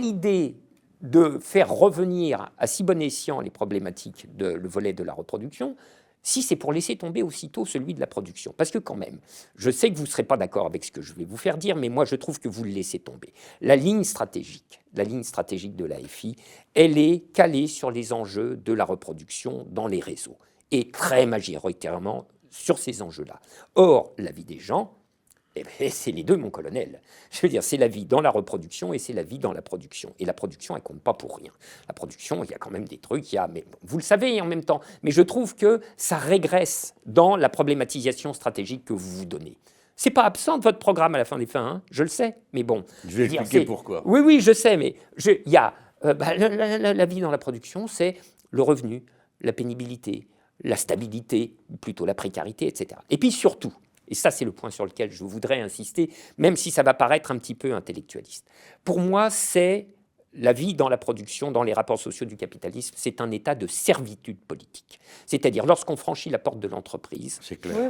idée de faire revenir à si bon escient les problématiques le volet de la reproduction, si c'est pour laisser tomber aussitôt celui de la production. Parce que quand même, je sais que vous ne serez pas d'accord avec ce que je vais vous faire dire, mais moi je trouve que vous le laissez tomber. La ligne stratégique de l'AFI, elle est calée sur les enjeux de la reproduction dans les réseaux, et très majoritairement sur ces enjeux-là. Or, la vie des gens, c'est les deux, mon colonel. Je veux dire, c'est la vie dans la reproduction et c'est la vie dans la production. Et la production, elle compte pas pour rien. La production, il y a quand même des trucs, mais vous le savez en même temps. Mais je trouve que ça régresse dans la problématisation stratégique que vous vous donnez. C'est pas absent de votre programme à la fin des fins, hein, je le sais, mais bon. Je vais expliquer pourquoi. Oui, oui, je sais, mais il y a la vie dans la production, c'est le revenu, la pénibilité, la stabilité, ou plutôt la précarité, etc. Et puis surtout, et ça c'est le point sur lequel je voudrais insister, même si ça va paraître un petit peu intellectualiste, pour moi c'est la vie dans la production, dans les rapports sociaux du capitalisme, c'est un état de servitude politique. C'est-à-dire, lorsqu'on franchit la porte de l'entreprise,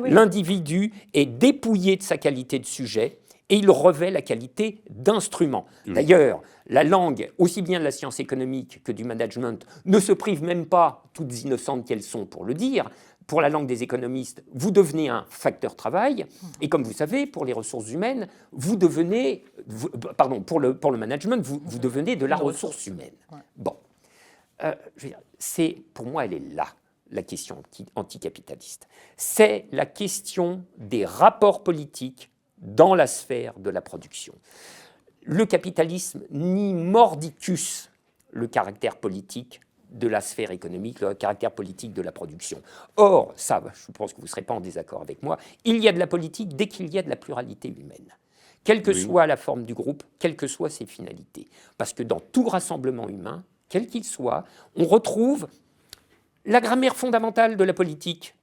l'individu est dépouillé de sa qualité de sujet et il revêt la qualité d'instrument. D'ailleurs, la langue, aussi bien de la science économique que du management, ne se prive même pas, toutes innocentes qu'elles sont pour le dire. Pour la langue des économistes, vous devenez un facteur travail, et comme vous savez, pour les ressources humaines, vous devenez, pour le management, vous devenez de la ressource humaine. Bon, je veux dire, pour moi, elle est là, la question anticapitaliste. C'est la question des rapports politiques dans la sphère de la production. Le capitalisme nie mordicus le caractère politique de la sphère économique, le caractère politique de la production. Or, ça, je pense que vous ne serez pas en désaccord avec moi, il y a de la politique dès qu'il y a de la pluralité humaine, quelle que soit la forme du groupe, quelles que soient ses finalités. Parce que dans tout rassemblement humain, quel qu'il soit, on retrouve la grammaire fondamentale de la politique.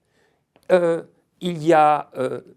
Il y a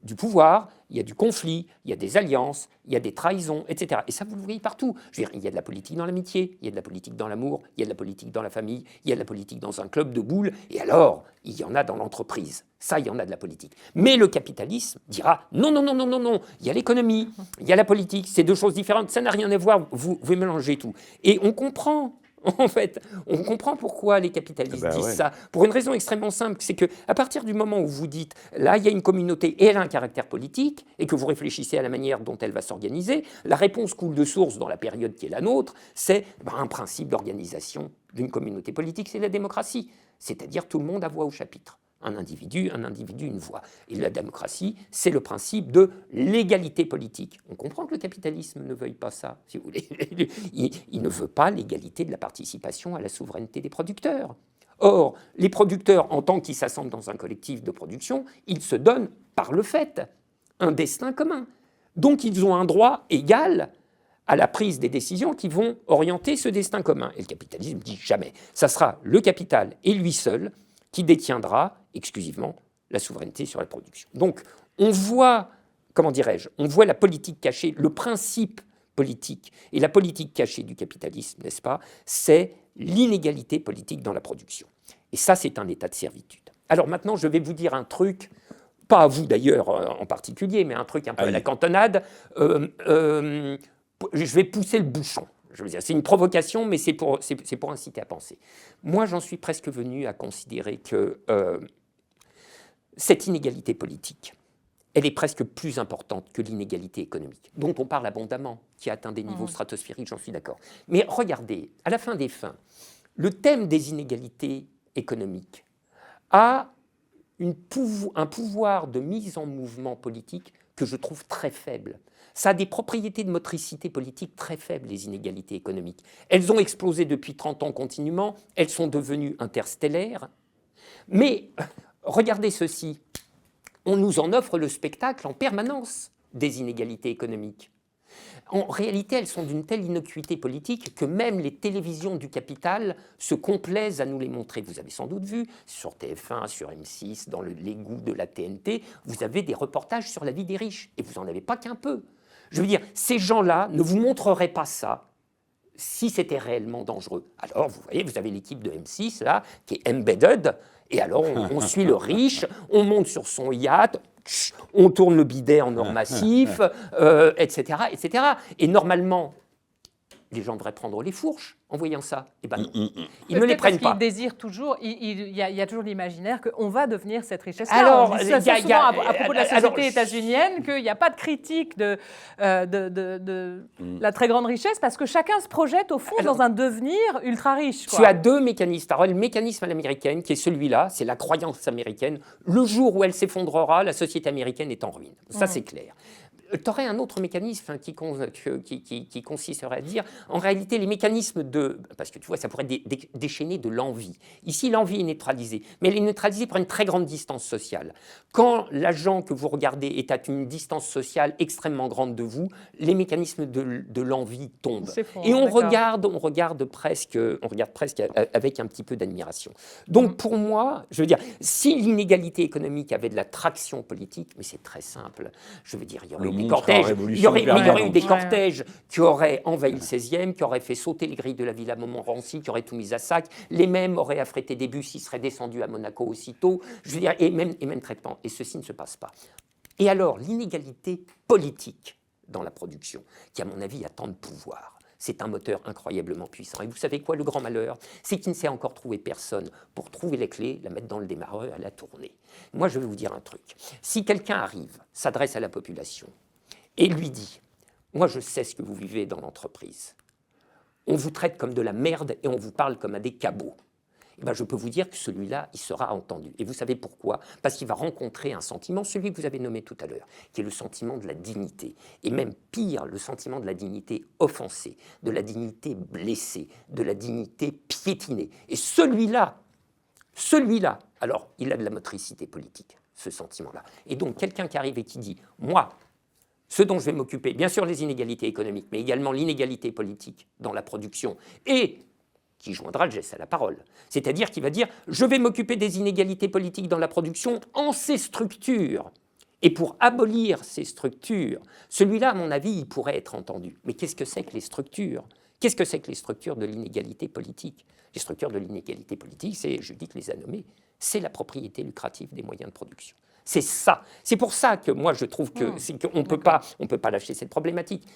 du pouvoir, il y a du conflit, il y a des alliances, il y a des trahisons, etc. Et ça, vous le voyez partout. Je veux dire, il y a de la politique dans l'amitié, il y a de la politique dans l'amour, il y a de la politique dans la famille, il y a de la politique dans un club de boules, et alors, il y en a dans l'entreprise. Ça, il y en a de la politique. Mais le capitalisme dira, non, non, non, non, non, non, il y a l'économie, il y a la politique, c'est deux choses différentes, ça n'a rien à voir, vous mélangez tout. Et on comprend. En fait, on comprend pourquoi les capitalistes disent ça, pour une raison extrêmement simple, c'est qu'à partir du moment où vous dites, là, il y a une communauté et elle a un caractère politique, et que vous réfléchissez à la manière dont elle va s'organiser, la réponse coule de source dans la période qui est la nôtre, c'est un principe d'organisation d'une communauté politique, c'est la démocratie, c'est-à-dire tout le monde a voix au chapitre. Un individu, une voix. Et la démocratie, c'est le principe de l'égalité politique. On comprend que le capitalisme ne veuille pas ça, si vous voulez. Il ne veut pas l'égalité de la participation à la souveraineté des producteurs. Or, les producteurs, en tant qu'ils s'assemblent dans un collectif de production, ils se donnent, par le fait, un destin commun. Donc, ils ont un droit égal à la prise des décisions qui vont orienter ce destin commun. Et le capitalisme dit jamais. Ça sera le capital et lui seul qui détiendra exclusivement la souveraineté sur la production. Donc, on voit, on voit la politique cachée, le principe politique et la politique cachée du capitalisme, n'est-ce pas? C'est l'inégalité politique dans la production. Et ça, c'est un état de servitude. Alors maintenant, je vais vous dire un truc, pas à vous d'ailleurs en particulier, mais un truc un peu à la cantonade. Je vais pousser le bouchon. Je veux dire, c'est une provocation, mais c'est pour inciter à penser. Moi, j'en suis presque venu à considérer que cette inégalité politique, elle est presque plus importante que l'inégalité économique, dont on parle abondamment, qui atteint des niveaux stratosphériques, j'en suis d'accord. Mais regardez, à la fin des fins, le thème des inégalités économiques a un pouvoir de mise en mouvement politique que je trouve très faible. Ça a des propriétés de motricité politique très faibles, les inégalités économiques. Elles ont explosé depuis 30 ans continuellement, elles sont devenues interstellaires. Mais regardez ceci, on nous en offre le spectacle en permanence des inégalités économiques. En réalité, elles sont d'une telle innocuité politique que même les télévisions du capital se complaisent à nous les montrer. Vous avez sans doute vu, sur TF1, sur M6, dans l'égout de la TNT, vous avez des reportages sur la vie des riches. Et vous n'en avez pas qu'un peu. Je veux dire, ces gens-là ne vous montreraient pas ça si c'était réellement dangereux. Alors, vous voyez, vous avez l'équipe de M6, là, qui est embedded, et alors on suit le riche, on monte sur son yacht, on tourne le bidet en or massif, etc., etc. Et normalement, les gens devraient prendre les fourches en voyant ça. Eh ben non, ils ne les prennent pas. Ils désirent toujours, il y a toujours l'imaginaire qu'on va devenir cette richesse. Alors, on dit ça souvent à propos de la société états-unienne, qu'il n'y a pas de critique de la très grande richesse, parce que chacun se projette au fond dans un devenir ultra riche. Tu as deux mécanismes. Alors, le mécanisme à l'américaine, qui est celui-là, c'est la croyance américaine. Le jour où elle s'effondrera, la société américaine est en ruine. Ça, c'est clair. tu aurais un autre mécanisme hein, qui consisterait à dire, en réalité, les mécanismes de... Parce que tu vois, ça pourrait déchaîner de l'envie. Ici, l'envie est neutralisée, mais elle est neutralisée par une très grande distance sociale. Quand l'agent que vous regardez est à une distance sociale extrêmement grande de vous, les mécanismes de l'envie tombent. Et on regarde presque avec un petit peu d'admiration. Donc, pour moi, je veux dire, si l'inégalité économique avait de la traction politique, mais c'est très simple, je veux dire, il y aurait eu des cortèges, il y aurait eu des cortèges qui auraient envahi le 16e, qui auraient fait sauter les grilles de la Villa Montmorency, qui auraient tout mis à sac, les mêmes auraient affrété des bus, ils seraient descendus à Monaco aussitôt, je veux dire, et même traitement, et ceci ne se passe pas. Et alors, l'inégalité politique dans la production, qui à mon avis a tant de pouvoir, c'est un moteur incroyablement puissant. Et vous savez quoi, le grand malheur, c'est qu'il ne s'est encore trouvé personne pour trouver les clés, la mettre dans le démarreur et la tourner. Moi, je vais vous dire un truc. Si quelqu'un arrive, s'adresse à la population et lui dit « Moi, je sais ce que vous vivez dans l'entreprise. On vous traite comme de la merde et on vous parle comme à des cabots. » Eh bien, je peux vous dire que celui-là, il sera entendu. Et vous savez pourquoi? Parce qu'il va rencontrer un sentiment, celui que vous avez nommé tout à l'heure, qui est le sentiment de la dignité. Et même pire, le sentiment de la dignité offensée, de la dignité blessée, de la dignité piétinée. Et celui-là, alors, il a de la motricité politique, ce sentiment-là. Et donc, quelqu'un qui arrive et qui dit « Moi, ce dont je vais m'occuper, bien sûr les inégalités économiques, mais également l'inégalité politique dans la production et qui joindra le geste à la parole. C'est-à-dire qu'il va dire « Je vais m'occuper des inégalités politiques dans la production en ces structures. » Et pour abolir ces structures, celui-là, à mon avis, il pourrait être entendu. Mais qu'est-ce que c'est que les structures? Qu'est-ce que c'est que les structures de l'inégalité politique? Les structures de l'inégalité politique, c'est, Judith les a nommées, c'est la propriété lucrative des moyens de production. C'est ça. C'est pour ça que moi, je trouve qu'on ne peut pas lâcher cette problématique.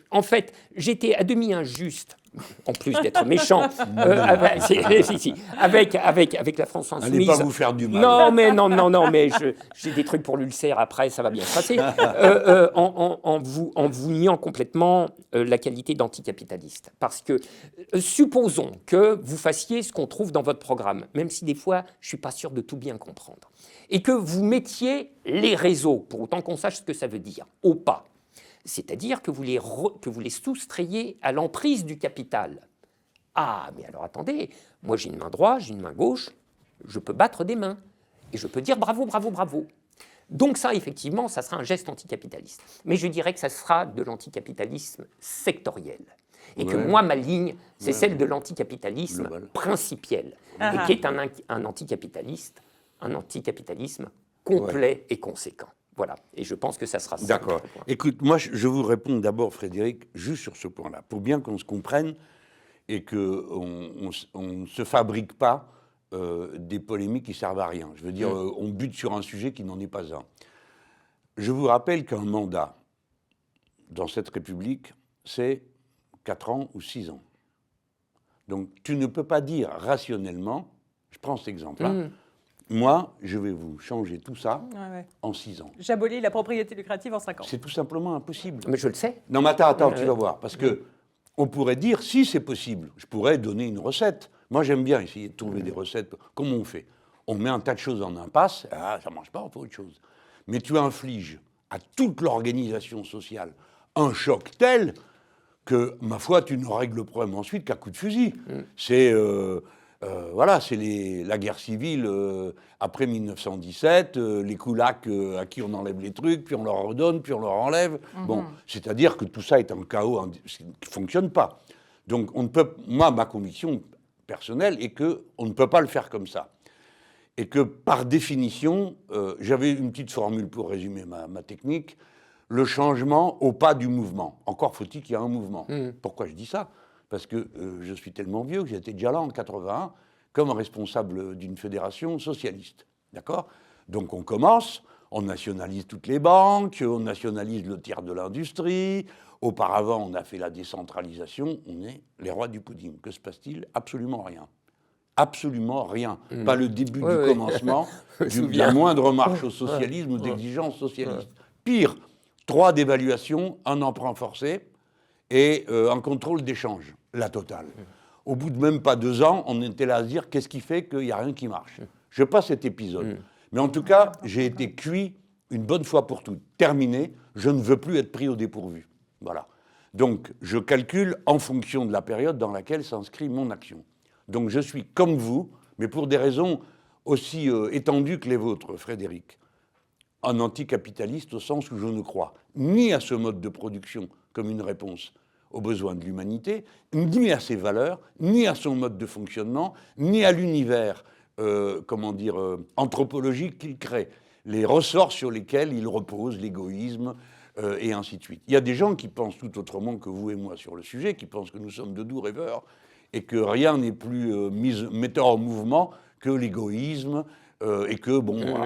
En fait, j'étais à demi injuste, en plus d'être méchant, avec la France insoumise. Allez pas vous faire du mal. Non, mais j'ai des trucs pour l'ulcère après, ça va bien se passer. En vous niant complètement la qualité d'anticapitaliste. Parce que, supposons que vous fassiez ce qu'on trouve dans votre programme, même si des fois, je ne suis pas sûr de tout bien comprendre, et que vous mettiez les réseaux, pour autant qu'on sache ce que ça veut dire, au pas. C'est-à-dire que vous les soustrayez à l'emprise du capital. Ah, mais alors attendez, moi j'ai une main droite, j'ai une main gauche, je peux battre des mains, et je peux dire bravo, bravo, bravo. Donc ça, effectivement, ça sera un geste anticapitaliste. Mais je dirais que ça sera de l'anticapitalisme sectoriel. Et que moi, ma ligne, c'est celle de l'anticapitalisme principiel, et qui est un anticapitalisme complet et conséquent. Voilà, et je pense que ça sera ça. D'accord. Écoute, moi, je vous réponds d'abord, Frédéric, juste sur ce point-là, pour bien qu'on se comprenne et qu'on ne se fabrique pas des polémiques qui servent à rien. Je veux dire, on bute sur un sujet qui n'en est pas un. Je vous rappelle qu'un mandat dans cette République, c'est 4 ans ou 6 ans. Donc, tu ne peux pas dire rationnellement, je prends cet exemple-là, moi, je vais vous changer tout ça en 6 ans. J'abolis la propriété lucrative en 5 ans. C'est tout simplement impossible. Mais je le sais. Non, mais attends, tu vas voir. Parce que on pourrait dire, si c'est possible, je pourrais donner une recette. Moi, j'aime bien essayer de trouver des recettes. Comment on fait? On met un tas de choses en impasse. Ah, ça ne marche pas, on fait autre chose. Mais tu infliges à toute l'organisation sociale un choc tel que, ma foi, tu ne règles le problème ensuite qu'à coup de fusil. C'est... voilà, c'est la guerre civile après 1917, les koulaks à qui on enlève les trucs, puis on leur redonne, puis on leur enlève. Bon, c'est-à-dire que tout ça est un chaos qui ne fonctionne pas. Donc, moi, ma conviction personnelle est qu'on ne peut pas le faire comme ça. Et que, par définition, j'avais une petite formule pour résumer ma technique, le changement au pas du mouvement. Encore faut-il qu'il y ait un mouvement. Pourquoi je dis ça ? Parce que je suis tellement vieux que j'étais déjà là en 81 comme responsable d'une fédération socialiste. D'accord ? Donc on commence, on nationalise toutes les banques, on nationalise le tiers de l'industrie. Auparavant, on a fait la décentralisation, on est les rois du pudding. Que se passe-t-il ? Absolument rien. Absolument rien. Pas le début du commencement, la moindre marche au socialisme ou d'exigence socialiste. Pire, 3 dévaluations, un emprunt forcé, et un contrôle d'échange, la totale. Au bout de même pas 2 ans, on était là à se dire qu'est-ce qui fait qu'il n'y a rien qui marche. Je passe cet épisode. Mais en tout cas, j'ai été cuit une bonne fois pour toutes, terminé, je ne veux plus être pris au dépourvu. Voilà. Donc, je calcule en fonction de la période dans laquelle s'inscrit mon action. Donc, je suis comme vous, mais pour des raisons aussi étendues que les vôtres, Frédéric, un anticapitaliste au sens où je ne crois ni à ce mode de production comme une réponse aux besoins de l'humanité, ni à ses valeurs, ni à son mode de fonctionnement, ni à l'univers, anthropologique qu'il crée, les ressorts sur lesquels il repose, l'égoïsme, et ainsi de suite. Il y a des gens qui pensent tout autrement que vous et moi sur le sujet, qui pensent que nous sommes de doux rêveurs et que rien n'est plus metteur en mouvement que l'égoïsme, et que,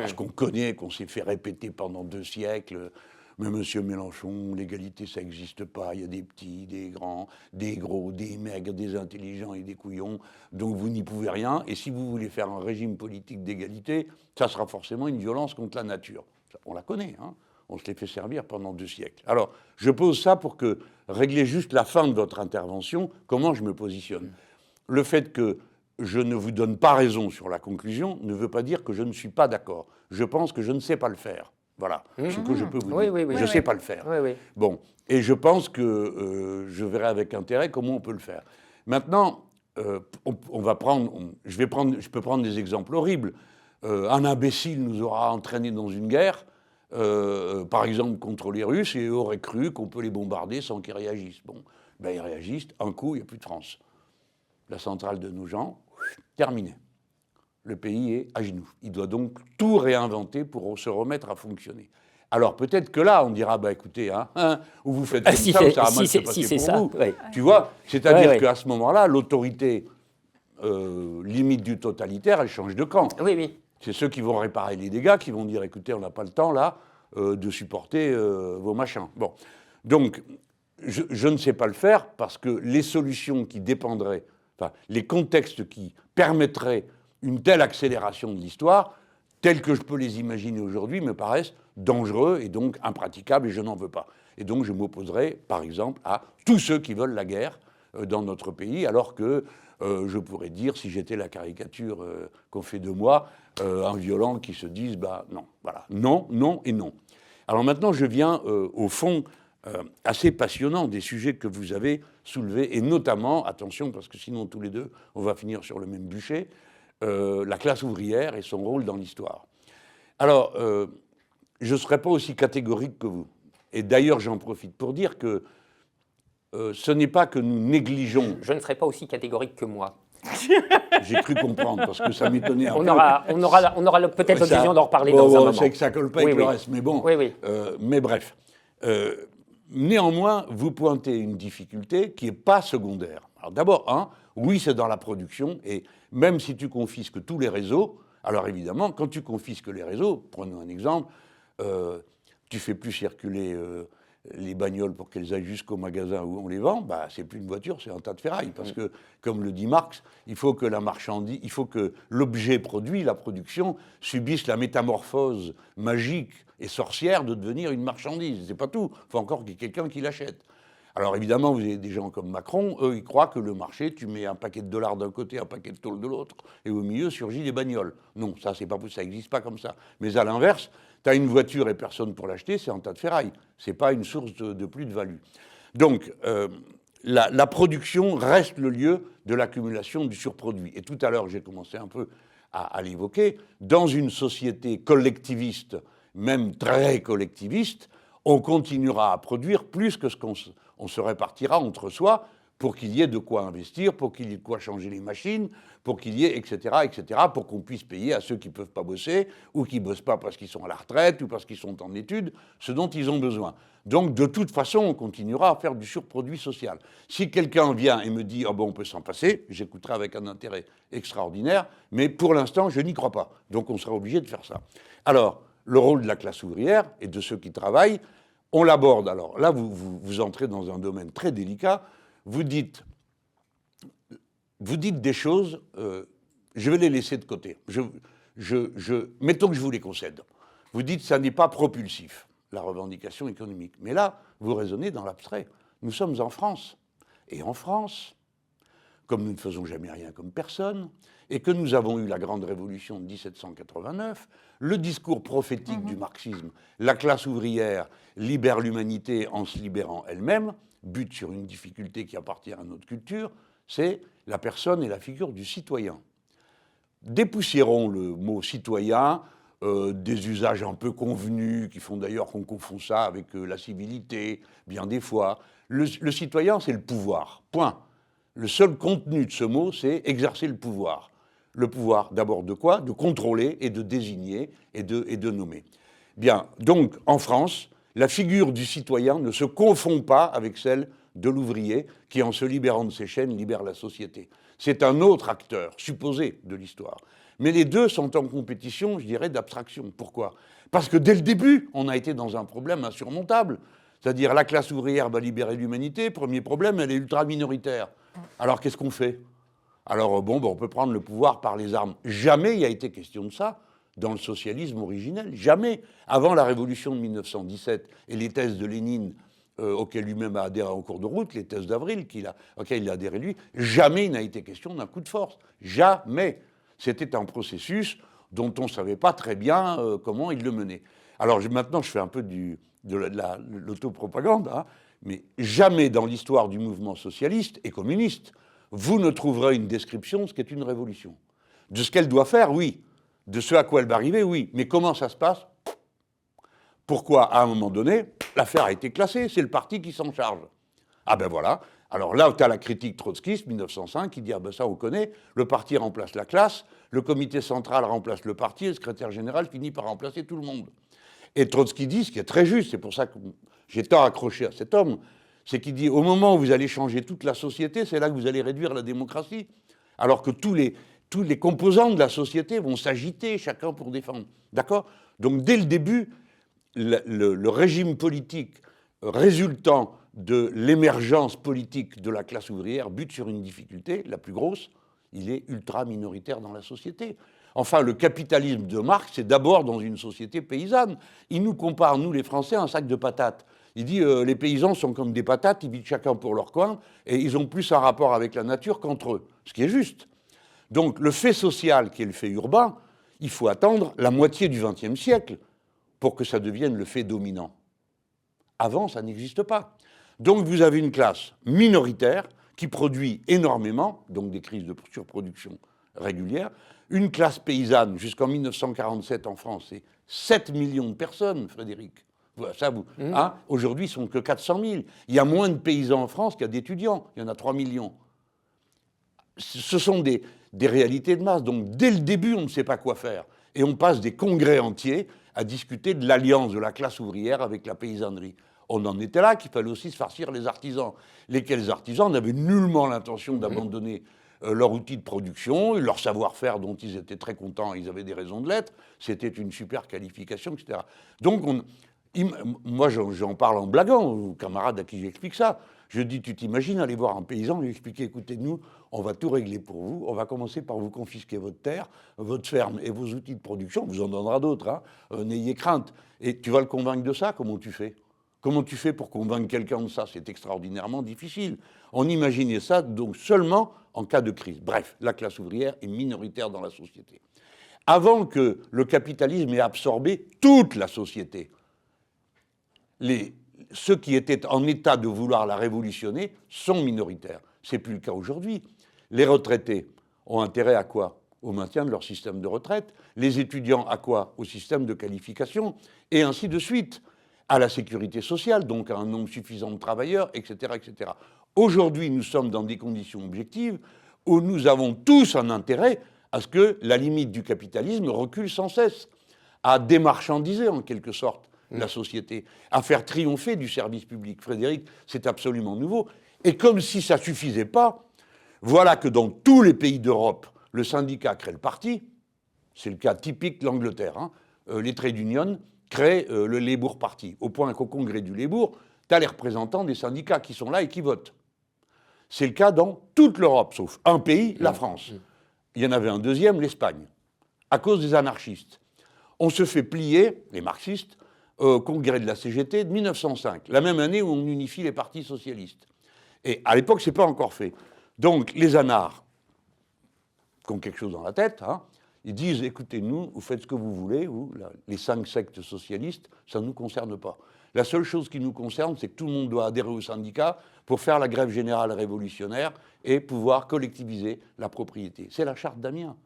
ce qu'on connaît, qu'on s'est fait répéter pendant 2 siècles, mais monsieur Mélenchon, l'égalité, ça n'existe pas, il y a des petits, des grands, des gros, des maigres, des intelligents et des couillons, donc vous n'y pouvez rien, et si vous voulez faire un régime politique d'égalité, ça sera forcément une violence contre la nature. On la connaît, hein. On se les fait servir pendant 2 siècles. Alors, je pose ça pour régler juste la fin de votre intervention, comment je me positionne. Le fait que je ne vous donne pas raison sur la conclusion ne veut pas dire que je ne suis pas d'accord. Je pense que je ne sais pas le faire. Voilà ce que je peux vous dire. Je ne sais pas le faire. Bon, et je pense que je verrai avec intérêt comment on peut le faire. Maintenant, je peux prendre des exemples horribles. Un imbécile nous aura entraînés dans une guerre, par exemple contre les Russes, et aurait cru qu'on peut les bombarder sans qu'ils réagissent. Bon, ben ils réagissent, un coup, il n'y a plus de France. La centrale de Nogent, terminé. Le pays est à genoux. Il doit donc tout réinventer pour se remettre à fonctionner. Alors peut-être que là, on dira, écoutez, ou vous faites comme ça va mal se passer pour vous. Ouais. Tu vois, c'est-à-dire qu'à ce moment-là, l'autorité limite du totalitaire, elle change de camp. Oui. C'est ceux qui vont réparer les dégâts, qui vont dire, écoutez, on n'a pas le temps, là, de supporter vos machins. Bon, donc, je ne sais pas le faire parce que les solutions qui dépendraient, les contextes qui permettraient une telle accélération de l'histoire, tels que je peux les imaginer aujourd'hui, me paraissent dangereux et donc impraticables, et je n'en veux pas. Et donc, je m'opposerai, par exemple, à tous ceux qui veulent la guerre dans notre pays, alors que je pourrais dire, si j'étais la caricature qu'on fait de moi, un violent qui se dise, non, voilà, non, non et non. Alors maintenant, je viens au fond assez passionnant des sujets que vous avez soulevés, et notamment, attention, parce que sinon tous les deux, on va finir sur le même bûcher, la classe ouvrière et son rôle dans l'histoire. Alors, je ne serai pas aussi catégorique que vous. Et d'ailleurs, j'en profite pour dire que ce n'est pas que nous négligeons... Je ne serai pas aussi catégorique que moi. J'ai cru comprendre, parce que ça m'étonnait un peu. On aura peut-être l'occasion d'en reparler dans un moment. C'est que ça ne colle pas avec le reste, mais bon. Mais bref. Néanmoins, vous pointez une difficulté qui n'est pas secondaire. Alors d'abord, oui, c'est dans la production, et même si tu confisques tous les réseaux, alors évidemment, quand tu confisques les réseaux, prenons un exemple, tu ne fais plus circuler les bagnoles pour qu'elles aillent jusqu'au magasin où on les vend, c'est plus une voiture, c'est un tas de ferraille. Parce que, comme le dit Marx, il faut que l'objet produit, la production, subisse la métamorphose magique et sorcière de devenir une marchandise. C'est pas tout. Il faut encore qu'il y ait quelqu'un qui l'achète. Alors évidemment, vous avez des gens comme Macron, eux, ils croient que le marché, tu mets un paquet de dollars d'un côté, un paquet de tôle de l'autre, et au milieu surgit les bagnoles. Non, ça, c'est pas possible, ça n'existe pas comme ça. Mais à l'inverse, tu as une voiture et personne pour l'acheter, c'est un tas de ferraille. C'est pas une source de plus-de-value. Donc, la production reste le lieu de l'accumulation du surproduit. Et tout à l'heure, j'ai commencé un peu à l'évoquer. Dans une société collectiviste, même très collectiviste, on continuera à produire plus que ce qu'on se répartira entre soi pour qu'il y ait de quoi investir, pour qu'il y ait de quoi changer les machines, pour qu'il y ait, etc., pour qu'on puisse payer à ceux qui ne peuvent pas bosser, ou qui ne bossent pas parce qu'ils sont à la retraite, ou parce qu'ils sont en études, ce dont ils ont besoin. Donc, de toute façon, on continuera à faire du surproduit social. Si quelqu'un vient et me dit « Ah bon, on peut s'en passer », j'écouterai avec un intérêt extraordinaire, mais pour l'instant, je n'y crois pas. Donc, on sera obligé de faire ça. Alors, le rôle de la classe ouvrière et de ceux qui travaillent, on l'aborde. Alors là, vous entrez dans un domaine très délicat. Vous dites des choses, je vais les laisser de côté. Mettons que je vous les concède. Vous dites que ça n'est pas propulsif, la revendication économique. Mais là, vous raisonnez dans l'abstrait. Nous sommes en France. Et en France, comme nous ne faisons jamais rien comme personne, et que nous avons eu la grande révolution de 1789, le discours prophétique du marxisme, la classe ouvrière libère l'humanité en se libérant elle-même, bute sur une difficulté qui appartient à notre culture, c'est la personne et la figure du citoyen. Dépoussiérons le mot citoyen, des usages un peu convenus, qui font d'ailleurs qu'on confond ça avec la civilité, bien des fois. Le citoyen, c'est le pouvoir, point. Le seul contenu de ce mot, c'est exercer le pouvoir. Le pouvoir, d'abord de quoi? De contrôler et de désigner et de nommer. Bien, donc, en France, la figure du citoyen ne se confond pas avec celle de l'ouvrier qui, en se libérant de ses chaînes, libère la société. C'est un autre acteur, supposé, de l'histoire. Mais les deux sont en compétition, je dirais, d'abstraction. Pourquoi? Parce que dès le début, on a été dans un problème insurmontable. C'est-à-dire, la classe ouvrière va libérer l'humanité. Premier problème, elle est ultra-minoritaire. Alors, qu'est-ce qu'on fait? Alors, bon, on peut prendre le pouvoir par les armes. Jamais il a été question de ça dans le socialisme originel. Jamais. Avant la révolution de 1917 et les thèses de Lénine, auxquelles lui-même a adhéré en cours de route, les thèses d'Avril auxquelles il a adhéré lui, jamais il n'a été question d'un coup de force. Jamais. C'était un processus dont on ne savait pas très bien comment il le menait. Alors maintenant, je fais un peu de l'autopropagande, hein, mais jamais dans l'histoire du mouvement socialiste et communiste, vous ne trouverez une description de ce qu'est une révolution. De ce qu'elle doit faire, oui. De ce à quoi elle va arriver, oui. Mais comment ça se passe? Pourquoi, à un moment donné, l'affaire a été classée? C'est le parti qui s'en charge. Ah ben voilà. Alors là, tu as la critique trotskiste, 1905, qui dit « Ah ben ça, on connaît, le parti remplace la classe, le comité central remplace le parti, et le secrétaire général finit par remplacer tout le monde. » Et Trotsky dit, ce qui est très juste, c'est pour ça que j'ai tant accroché à cet homme, c'est qu'il dit « Au moment où vous allez changer toute la société, c'est là que vous allez réduire la démocratie. » Alors que tous les composants de la société vont s'agiter, chacun pour défendre. D'accord? Donc dès le début, le régime politique résultant de l'émergence politique de la classe ouvrière bute sur une difficulté, la plus grosse, il est ultra minoritaire dans la société. Enfin, le capitalisme de Marx, c'est d'abord dans une société paysanne. Il nous compare, nous les Français, à un sac de patates. Il dit les paysans sont comme des patates, ils vivent chacun pour leur coin, et ils ont plus un rapport avec la nature qu'entre eux, ce qui est juste. Donc le fait social, qui est le fait urbain, il faut attendre la moitié du XXe siècle pour que ça devienne le fait dominant. Avant, ça n'existe pas. Donc vous avez une classe minoritaire qui produit énormément, donc des crises de surproduction régulières, une classe paysanne jusqu'en 1947 en France, c'est 7 millions de personnes, Frédéric. Ça, hein, aujourd'hui, ils ne sont que 400 000. Il y a moins de paysans en France qu'il y a d'étudiants, il y en a 3 millions. Ce sont des réalités de masse. Donc dès le début, on ne sait pas quoi faire. Et on passe des congrès entiers à discuter de l'alliance de la classe ouvrière avec la paysannerie. On en était là qu'il fallait aussi se farcir les artisans. Lesquels artisans n'avaient nullement l'intention d'abandonner leur outil de production, leur savoir-faire dont ils étaient très contents, ils avaient des raisons de l'être, c'était une super qualification, etc. Donc, moi j'en parle en blaguant aux camarades à qui j'explique ça. Je dis, tu t'imagines aller voir un paysan, lui expliquer, écoutez, nous, on va tout régler pour vous, on va commencer par vous confisquer votre terre, votre ferme et vos outils de production, vous en donnera d'autres, hein, n'ayez crainte. Et tu vas le convaincre de ça, comment tu fais ? Comment tu fais pour convaincre quelqu'un de ça? C'est extraordinairement difficile. On imaginait ça donc seulement en cas de crise. Bref, la classe ouvrière est minoritaire dans la société. Avant que le capitalisme ait absorbé toute la société, ceux qui étaient en état de vouloir la révolutionner sont minoritaires. Ce n'est plus le cas aujourd'hui. Les retraités ont intérêt à quoi? Au maintien de leur système de retraite. Les étudiants à quoi? Au système de qualification. Et ainsi de suite. À la sécurité sociale, donc à un nombre suffisant de travailleurs, etc. etc. Aujourd'hui, nous sommes dans des conditions objectives où nous avons tous un intérêt à ce que la limite du capitalisme recule sans cesse, à démarchandiser en quelque sorte la société, à faire triompher du service public. Frédéric, c'est absolument nouveau. Et comme si ça ne suffisait pas, voilà que dans tous les pays d'Europe, le syndicat crée le parti. C'est le cas typique de l'Angleterre. Hein. Les trade unions crée le Labour Party, au point qu'au congrès du Labour, tu as les représentants des syndicats qui sont là et qui votent. C'est le cas dans toute l'Europe, sauf un pays, la France. Il y en avait un deuxième, l'Espagne, à cause des anarchistes. On se fait plier, les marxistes, au congrès de la CGT de 1905, la même année où on unifie les partis socialistes. Et à l'époque, ce n'est pas encore fait. Donc, les anards, qui ont quelque chose dans la tête, hein, ils disent, écoutez, nous, vous faites ce que vous voulez, vous, les 5 sectes socialistes, ça ne nous concerne pas. La seule chose qui nous concerne, c'est que tout le monde doit adhérer au syndicat pour faire la grève générale révolutionnaire et pouvoir collectiviser la propriété. C'est la charte d'Amiens.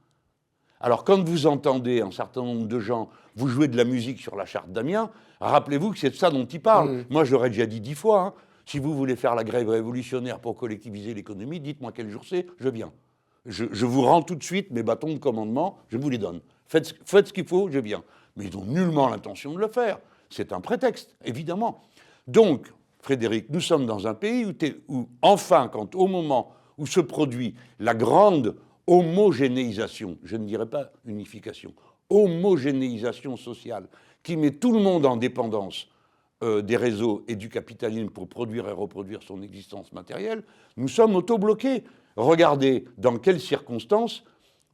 Alors, quand vous entendez un certain nombre de gens vous jouer de la musique sur la charte d'Amiens, rappelez-vous que c'est de ça dont ils parlent. Moi, je l'aurais déjà dit 10 fois, hein, si vous voulez faire la grève révolutionnaire pour collectiviser l'économie, dites-moi quel jour c'est, je viens. Je vous rends tout de suite mes bâtons de commandement, je vous les donne. Faites ce qu'il faut, je viens. Mais ils n'ont nullement l'intention de le faire. C'est un prétexte, évidemment. Donc, Frédéric, nous sommes dans un pays où enfin, au moment où se produit la grande homogénéisation, je ne dirais pas unification, homogénéisation sociale, qui met tout le monde en dépendance des réseaux et du capitalisme pour produire et reproduire son existence matérielle, nous sommes auto-bloqués. Regardez dans quelles circonstances,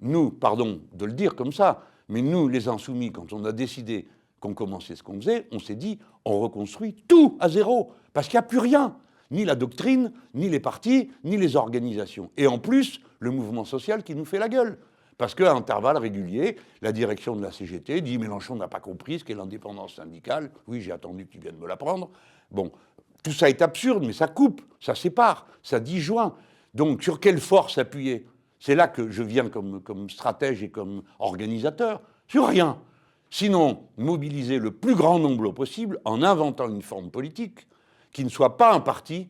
nous, pardon de le dire comme ça, mais nous, les insoumis, quand on a décidé qu'on commençait ce qu'on faisait, on s'est dit, on reconstruit tout à zéro, parce qu'il n'y a plus rien, ni la doctrine, ni les partis, ni les organisations. Et en plus, le mouvement social qui nous fait la gueule. Parce qu'à intervalles réguliers, la direction de la CGT dit « Mélenchon n'a pas compris ce qu'est l'indépendance syndicale. » Oui, j'ai attendu que tu viennes me l'apprendre. Bon, tout ça est absurde, mais ça coupe, ça sépare, ça disjoint. Donc, sur quelle force appuyer? C'est là que je viens comme stratège et comme organisateur. Sur rien. Sinon, mobiliser le plus grand nombre possible en inventant une forme politique qui ne soit pas un parti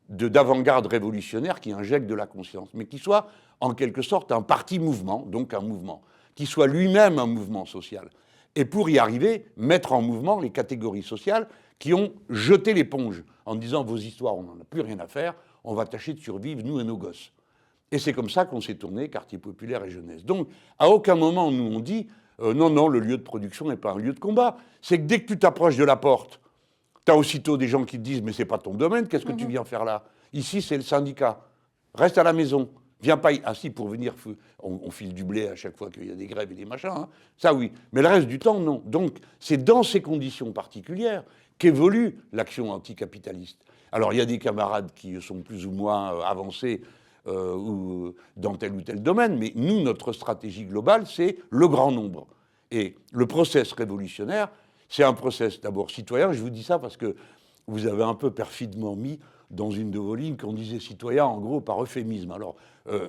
d'avant-garde révolutionnaire qui injecte de la conscience, mais qui soit en quelque sorte un parti-mouvement, donc un mouvement, qui soit lui-même un mouvement social. Et pour y arriver, mettre en mouvement les catégories sociales qui ont jeté l'éponge en disant « vos histoires, on n'en a plus rien à faire, on va tâcher de survivre, nous et nos gosses ». Et c'est comme ça qu'on s'est tourné, quartier populaire et jeunesse. Donc, à aucun moment, nous, on dit non, le lieu de production n'est pas un lieu de combat. C'est que dès que tu t'approches de la porte, tu as aussitôt des gens qui te disent « mais c'est pas ton domaine, qu'est-ce que tu viens faire là? Ici, c'est le syndicat. Reste à la maison. Viens pas... » Ah si, pour venir, on file du blé à chaque fois qu'il y a des grèves et des machins. Hein. Ça, oui. Mais le reste du temps, non. Donc, c'est dans ces conditions particulières qu'évolue l'action anticapitaliste. Alors, il y a des camarades qui sont plus ou moins avancés ou dans tel ou tel domaine, mais nous, notre stratégie globale, c'est le grand nombre. Et le process révolutionnaire, c'est un process d'abord citoyen. Je vous dis ça parce que vous avez un peu perfidement mis dans une de vos lignes qu'on disait citoyen, en gros, par euphémisme. Alors,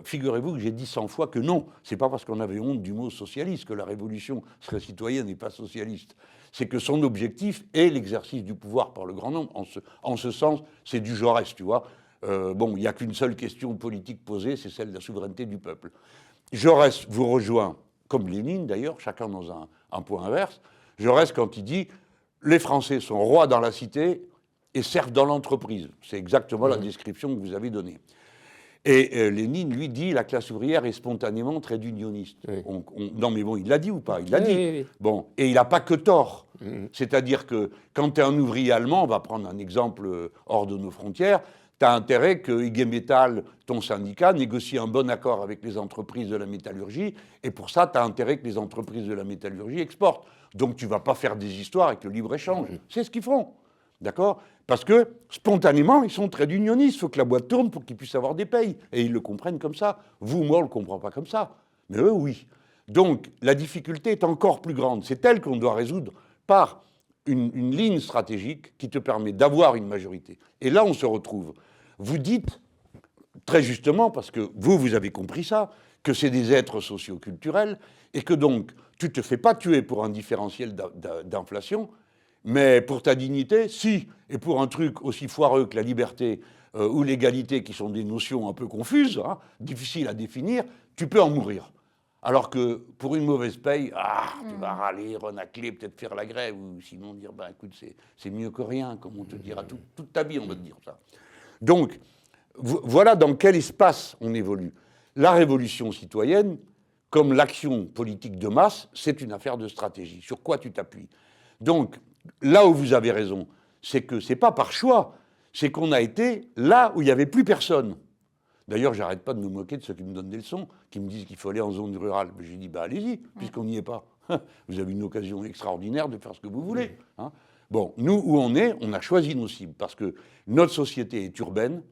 figurez-vous que j'ai dit 100 fois que non, c'est pas parce qu'on avait honte du mot socialiste que la révolution serait citoyenne et pas socialiste. C'est que son objectif est l'exercice du pouvoir par le grand nombre. En ce sens, c'est du Jaurès, tu vois. Bon, il n'y a qu'une seule question politique posée, c'est celle de la souveraineté du peuple. Jaurès vous rejoint, comme Lénine d'ailleurs, chacun dans un point inverse. Jaurès, quand il dit « les Français sont rois dans la cité et serfs dans l'entreprise », c'est exactement la description que vous avez donnée. Et Lénine, lui, dit « la classe ouvrière est spontanément très unioniste ». Non, mais bon, il l'a dit ou pas? Il l'a dit. Oui. Bon, et il n'a pas que tort. C'est-à-dire que quand tu es un ouvrier allemand, on va prendre un exemple hors de nos frontières, tu as intérêt que IG Metall, ton syndicat, négocie un bon accord avec les entreprises de la métallurgie, et pour ça, tu as intérêt que les entreprises de la métallurgie exportent. Donc tu ne vas pas faire des histoires avec le libre-échange. C'est ce qu'ils font. D'accord? Parce que, spontanément, ils sont très unionistes. Il faut que la boîte tourne pour qu'ils puissent avoir des payes. Et ils le comprennent comme ça. Vous, moi, on ne le comprend pas comme ça. Mais eux, oui. Donc, la difficulté est encore plus grande. C'est elle qu'on doit résoudre par une ligne stratégique qui te permet d'avoir une majorité. Et là, on se retrouve. Vous dites, très justement, parce que vous avez compris ça, que c'est des êtres socioculturels, et que donc, tu ne te fais pas tuer pour un différentiel d'inflation, mais pour ta dignité, si, et pour un truc aussi foireux que la liberté ou l'égalité, qui sont des notions un peu confuses, hein, difficiles à définir, tu peux en mourir. Alors que pour une mauvaise paye, tu vas râler, renacler, peut-être faire la grève, ou sinon dire, ben écoute, c'est mieux que rien, comme on te dira toute ta vie, on va te dire ça. Donc, voilà dans quel espace on évolue. La révolution citoyenne, comme l'action politique de masse, c'est une affaire de stratégie. Sur quoi tu t'appuies? Donc, là où vous avez raison, c'est que c'est pas par choix, c'est qu'on a été là où il n'y avait plus personne. D'ailleurs, j'arrête pas de me moquer de ceux qui me donnent des leçons, qui me disent qu'il faut aller en zone rurale. Mais j'ai dit, bah allez-y, puisqu'on n'y est pas. Vous avez une occasion extraordinaire de faire ce que vous voulez. Hein. Bon, nous, où on est, on a choisi nos cibles, parce que notre société est urbaine,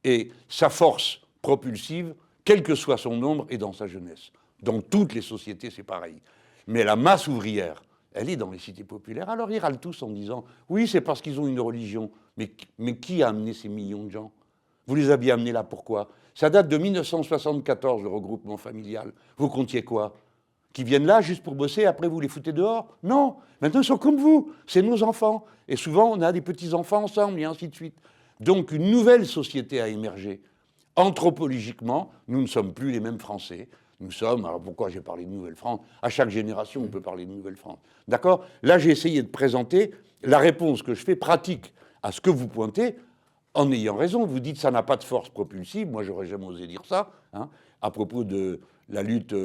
et sa force propulsive, quel que soit son nombre et dans sa jeunesse. Dans toutes les sociétés, c'est pareil. Mais la masse ouvrière, elle est dans les cités populaires. Alors ils râlent tous en disant « Oui, c'est parce qu'ils ont une religion. » Mais qui a amené ces millions de gens? Vous les aviez amenés là, pourquoi? Ça date de 1974, le regroupement familial. Vous comptiez quoi? Qui viennent là juste pour bosser, après vous les foutez dehors? Non, maintenant ils sont comme vous, c'est nos enfants. Et souvent on a des petits-enfants ensemble, et ainsi de suite. Donc une nouvelle société a émergé. Anthropologiquement, nous ne sommes plus les mêmes Français. Nous sommes, alors pourquoi j'ai parlé de Nouvelle-France? À chaque génération, on peut parler de Nouvelle-France. D'accord? Là, j'ai essayé de présenter la réponse que je fais pratique à ce que vous pointez, en ayant raison. Vous dites ça n'a pas de force propulsive. Moi, j'aurais jamais osé dire ça, hein, à propos de la lutte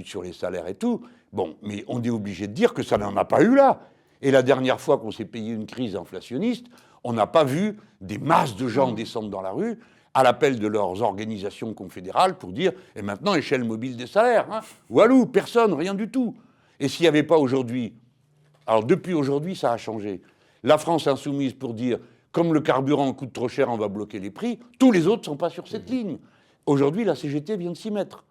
sur les salaires et tout. Bon, mais on est obligé de dire que ça n'en a pas eu là. Et la dernière fois qu'on s'est payé une crise inflationniste, on n'a pas vu des masses de gens descendre dans la rue à l'appel de leurs organisations confédérales pour dire « et maintenant, échelle mobile des salaires hein. ». Walou, personne, rien du tout. Et s'il n'y avait pas aujourd'hui, alors depuis aujourd'hui, ça a changé. La France insoumise pour dire « comme le carburant coûte trop cher, on va bloquer les prix », tous les autres ne sont pas sur cette ligne. Aujourd'hui, la CGT vient de s'y mettre.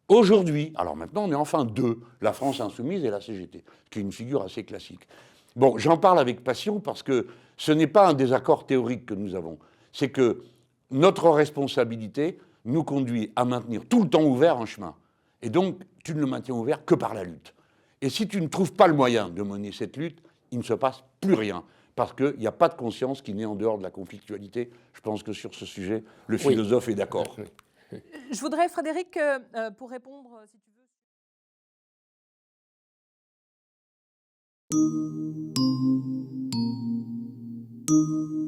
Aujourd'hui, alors maintenant, on est enfin deux, la France insoumise et la CGT, ce qui est une figure assez classique. Bon, j'en parle avec passion parce que ce n'est pas un désaccord théorique que nous avons, c'est que notre responsabilité nous conduit à maintenir tout le temps ouvert un chemin. Et donc, tu ne le maintiens ouvert que par la lutte. Et si tu ne trouves pas le moyen de mener cette lutte, il ne se passe plus rien. Parce qu'il n'y a pas de conscience qui naît en dehors de la conflictualité. Je pense que sur ce sujet, le philosophe est d'accord. Je voudrais, Frédéric, pour répondre, si tu veux.